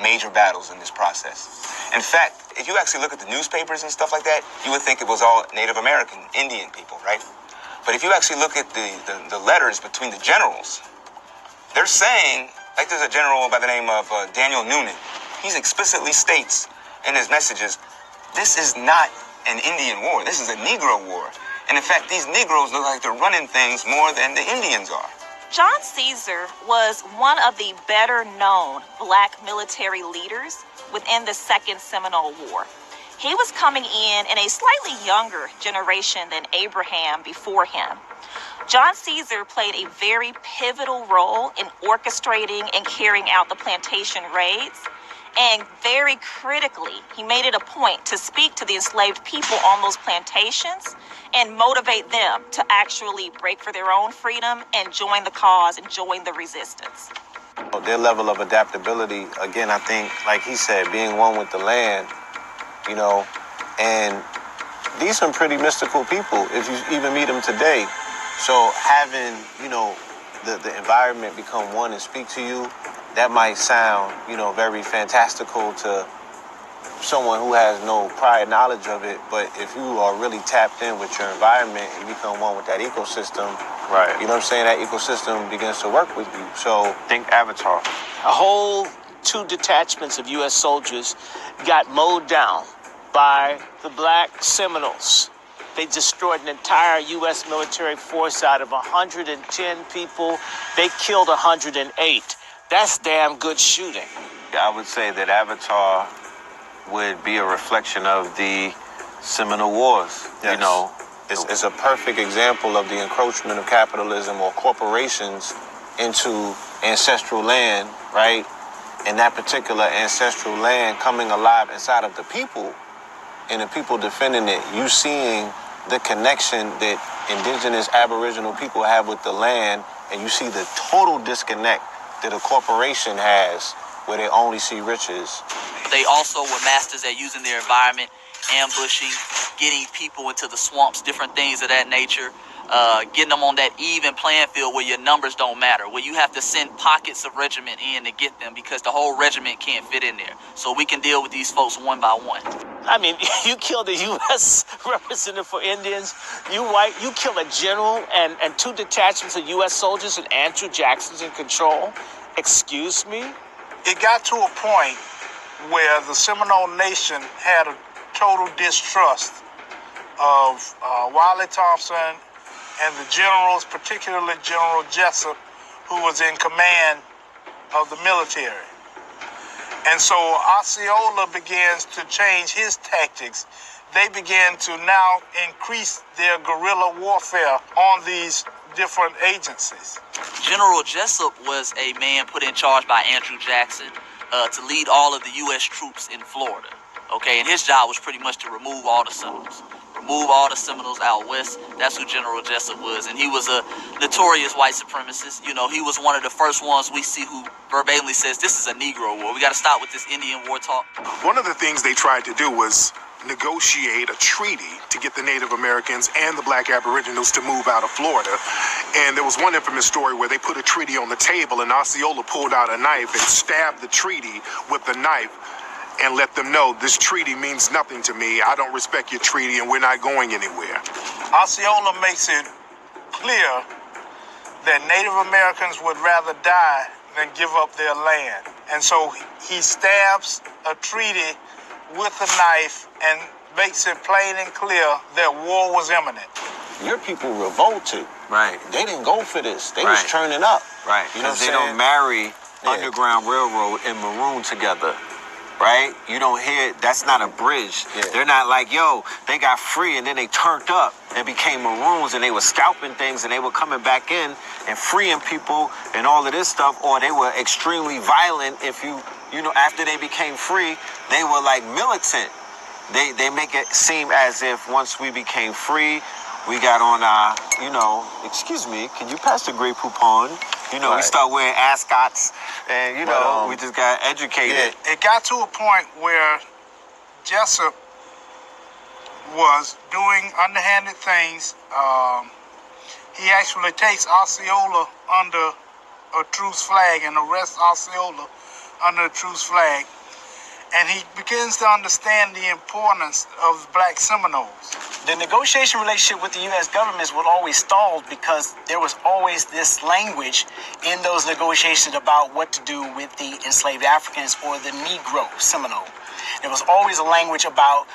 major battles in this process. In fact, if you actually look at the newspapers and stuff like that, you would think it was all Native American, Indian people, right? But if you actually look at the letters between the generals, they're saying Like there's a general by the name of Daniel Noonan. He explicitly states in his messages, this is not an Indian war. This is a Negro war. And in fact, these Negroes look like they're running things more than the Indians are. John Caesar was one of the better known black military leaders within the Second Seminole War. He was coming in a slightly younger generation than Abraham before him. John Caesar played a very pivotal role in orchestrating and carrying out the plantation raids. And very critically, he made it a point to speak to the enslaved people on those plantations and motivate them to actually break for their own freedom and join the cause and join the resistance. Their level of adaptability, again, I think, like he said, being one with the land, you know, and these are pretty mystical people if you even meet them today. So having, you know, the environment become one and speak to you, that might sound, you know, very fantastical to someone who has no prior knowledge of it. But if you are really tapped in with your environment and become one with that ecosystem, right? You know what I'm saying? That ecosystem begins to work with you. So think Avatar. A whole 2 detachments of U.S. soldiers got mowed down by the Black Seminoles. They destroyed an entire U.S. military force. Out of 110 people, they killed 108. That's damn good shooting. I would say that Avatar would be a reflection of the Seminole Wars. Yes. You know, it's a perfect example of the encroachment of capitalism or corporations into ancestral land, right? And that particular ancestral land coming alive inside of the people, and the people defending it. You seeing the connection that indigenous Aboriginal people have with the land, and you see the total disconnect that a corporation has where they only see riches. They also were masters at using their environment, ambushing, getting people into the swamps, different things of that nature, getting them on that even playing field where your numbers don't matter, where you have to send pockets of regiment in to get them because the whole regiment can't fit in there. So we can deal with these folks one by one. I mean, you killed the U.S. representative for Indians. You killed a general and 2 detachments of U.S. soldiers, and Andrew Jackson's in control. Excuse me? It got to a point where the Seminole Nation had a total distrust of Wiley Thompson and the generals, particularly General Jessup, who was in command of the military. And so Osceola begins to change his tactics. They began to now increase their guerrilla warfare on these different agencies. General Jessup was a man put in charge by Andrew Jackson to lead all of the U.S. troops in Florida. Okay, and his job was pretty much to remove all the Seminoles. Remove all the Seminoles out west. That's who General Jessup was. And he was a notorious white supremacist. You know, he was one of the first ones we see who verbatimly says, this is a Negro war. We got to stop with this Indian war talk. One of the things they tried to do was negotiate a treaty to get the Native Americans and the Black Aboriginals to move out of Florida. And there was one infamous story where they put a treaty on the table and Osceola pulled out a knife and stabbed the treaty with the knife and let them know this treaty means nothing to me. I don't respect your treaty and we're not going anywhere. Osceola makes it clear that Native Americans would rather die than give up their land. And so he stabs a treaty with a knife and makes it plain and clear that war was imminent. Your people revolted. Right. They didn't go for this. They was turning up. Right. You know what I'm they saying? don't marry Underground Railroad and Maroon together. Right? You don't hear, that's not a bridge. They're not like, yo, they got free and then they turned up and became Maroons and they were scalping things and they were coming back in and freeing people and all of this stuff, or they were extremely violent. If you know, after they became free, they were like militant. They make it seem as if once we became free, we got on our, you know, excuse me, can you pass the Grey Poupon? You know, we start wearing ascots and, you know, we just got educated. Yeah, it got to a point where Jessup was doing underhanded things. He actually takes Osceola under a truce flag and arrests Osceola under a truce flag. and he begins to understand the importance of Black Seminoles. The negotiation relationship with the U.S. governments would always stall because there was always this language in those negotiations about what to do with the enslaved Africans or the Negro Seminole. There was always a language about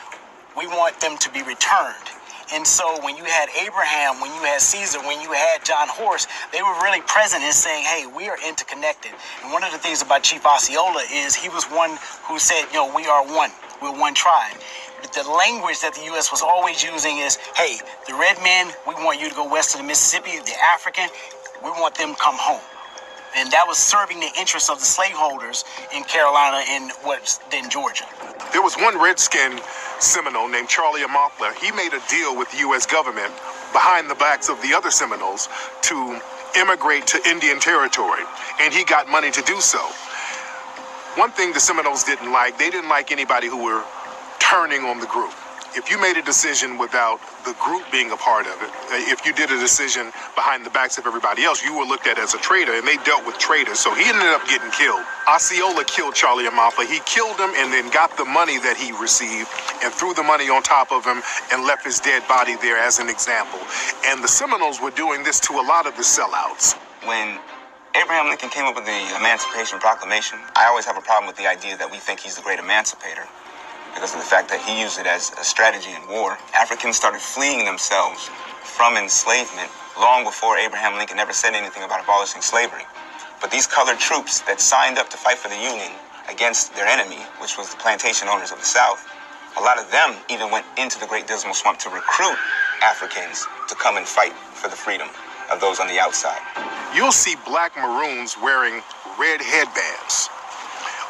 we want them to be returned. And so when you had Abraham, when you had Caesar, when you had John Horse, they were really present in saying, hey, we are interconnected. And one of the things about Chief Osceola is he was one who said, we are one. We're one tribe. But the language that the U.S. was always using is, hey, the red men, we want you to go west of the Mississippi. The African, we want them to come home. And that was serving the interests of the slaveholders in Carolina and what's then Georgia. There was one Redskin Seminole named Charlie Amontha. He made a deal with the U.S. government behind the backs of the other Seminoles to immigrate to Indian Territory, and he got money to do so. One thing the Seminoles didn't like, they didn't like anybody who were turning on the group. If you made a decision without the group being a part of it, if you did a decision behind the backs of everybody else, you were looked at as a traitor, and they dealt with traitors. So he ended up getting killed. Osceola killed Charlie Amontha. He killed him and then got the money that he received and threw the money on top of him and left his dead body there as an example. And the Seminoles were doing this to a lot of the sellouts. When Abraham Lincoln came up with the Emancipation Proclamation, I always have a problem with the idea that we think he's the great emancipator, because of the fact that he used it as a strategy in war. Africans started fleeing themselves from enslavement long before Abraham Lincoln ever said anything about abolishing slavery. But these colored troops that signed up to fight for the Union against their enemy, which was the plantation owners of the South, a lot of them even went into the Great Dismal Swamp to recruit Africans to come and fight for the freedom of those on the outside. You'll see Black Maroons wearing red headbands,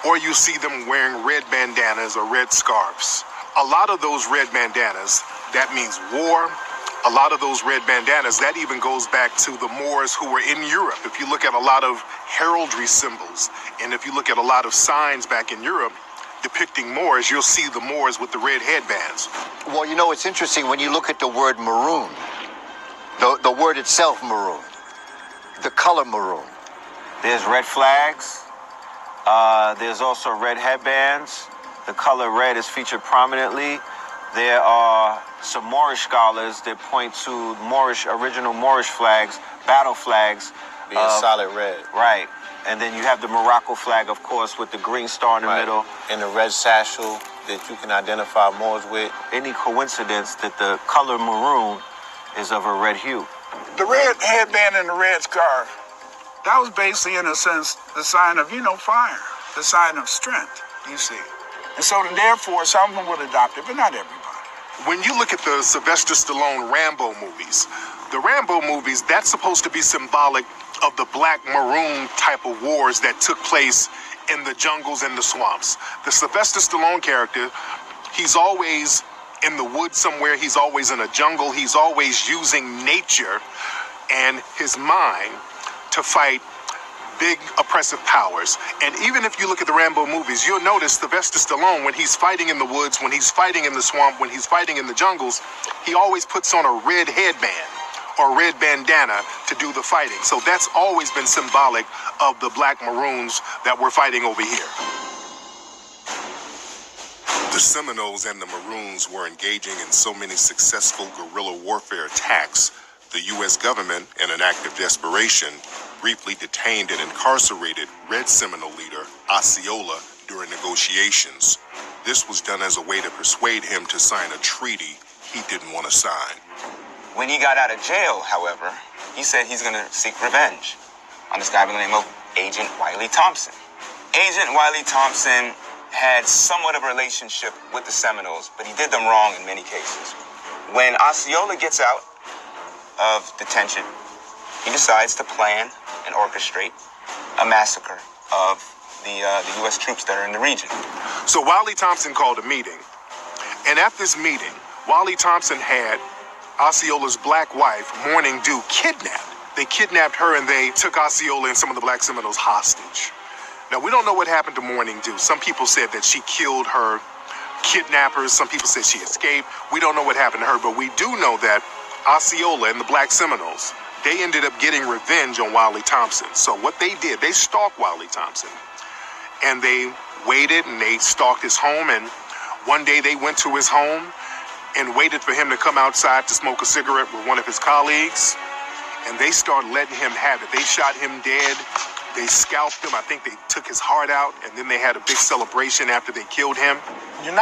or you see them wearing red bandanas or red scarves. A lot of those red bandanas, that means war. A lot of those red bandanas, that even goes back to the Moors who were in Europe. If you look at a lot of heraldry symbols, and if you look at a lot of signs back in Europe depicting Moors, you'll see the Moors with the red headbands. Well, it's interesting when you look at the word maroon, the word itself, maroon, the color maroon. There's red flags. There's also red headbands. The color red is featured prominently. There are some Moorish scholars that point to original Moorish flags, battle flags. Being solid red. Right. And then you have the Morocco flag, of course, with the green star in the middle. And the red satchel that you can identify Moors with. Any coincidence that the color maroon is of a red hue? The red headband and the red scarf, that was basically, in a sense, the sign of, fire, the sign of strength, you see. And so then, therefore, some of them would adopt it, but not everybody. When you look at the Sylvester Stallone Rambo movies, the Rambo movies, that's supposed to be symbolic of the black maroon type of wars that took place in the jungles and the swamps. The Sylvester Stallone character, he's always in the woods somewhere, he's always in a jungle, he's always using nature and his mind to fight big oppressive powers. And even if you look at the Rambo movies, you'll notice Sylvester Stallone, when he's fighting in the woods, when he's fighting in the swamp, when he's fighting in the jungles, he always puts on a red headband or red bandana to do the fighting. So that's always been symbolic of the black maroons that we're fighting over here. The Seminoles and the Maroons were engaging in so many successful guerrilla warfare attacks, the U.S. government, in an act of desperation, briefly detained and incarcerated Red Seminole leader Osceola during negotiations. This was done as a way to persuade him to sign a treaty he didn't want to sign. When he got out of jail, however, he said he's going to seek revenge on this guy by the name of Agent Wiley Thompson. Agent Wiley Thompson had somewhat of a relationship with the Seminoles, but he did them wrong in many cases. When Osceola gets out of detention, he decides to plan and orchestrate a massacre of the U.S. troops that are in the region. So Wiley Thompson called a meeting, and at this meeting, Wiley Thompson had Osceola's black wife, Morning Dew, kidnapped. They kidnapped her and they took Osceola and some of the black Seminoles hostage. Now, we don't know what happened to Morning Dew. Some people said that she killed her kidnappers. Some people said she escaped. We don't know what happened to her, but we do know that Osceola and the black Seminoles, they ended up getting revenge on Wiley Thompson. So what they did, they stalked Wiley Thompson. and they waited and they stalked his home. And one day they went to his home and waited for him to come outside to smoke a cigarette with one of his colleagues. And they started letting him have it. They shot him dead. They scalped him. I think they took his heart out. And then they had a big celebration after they killed him. United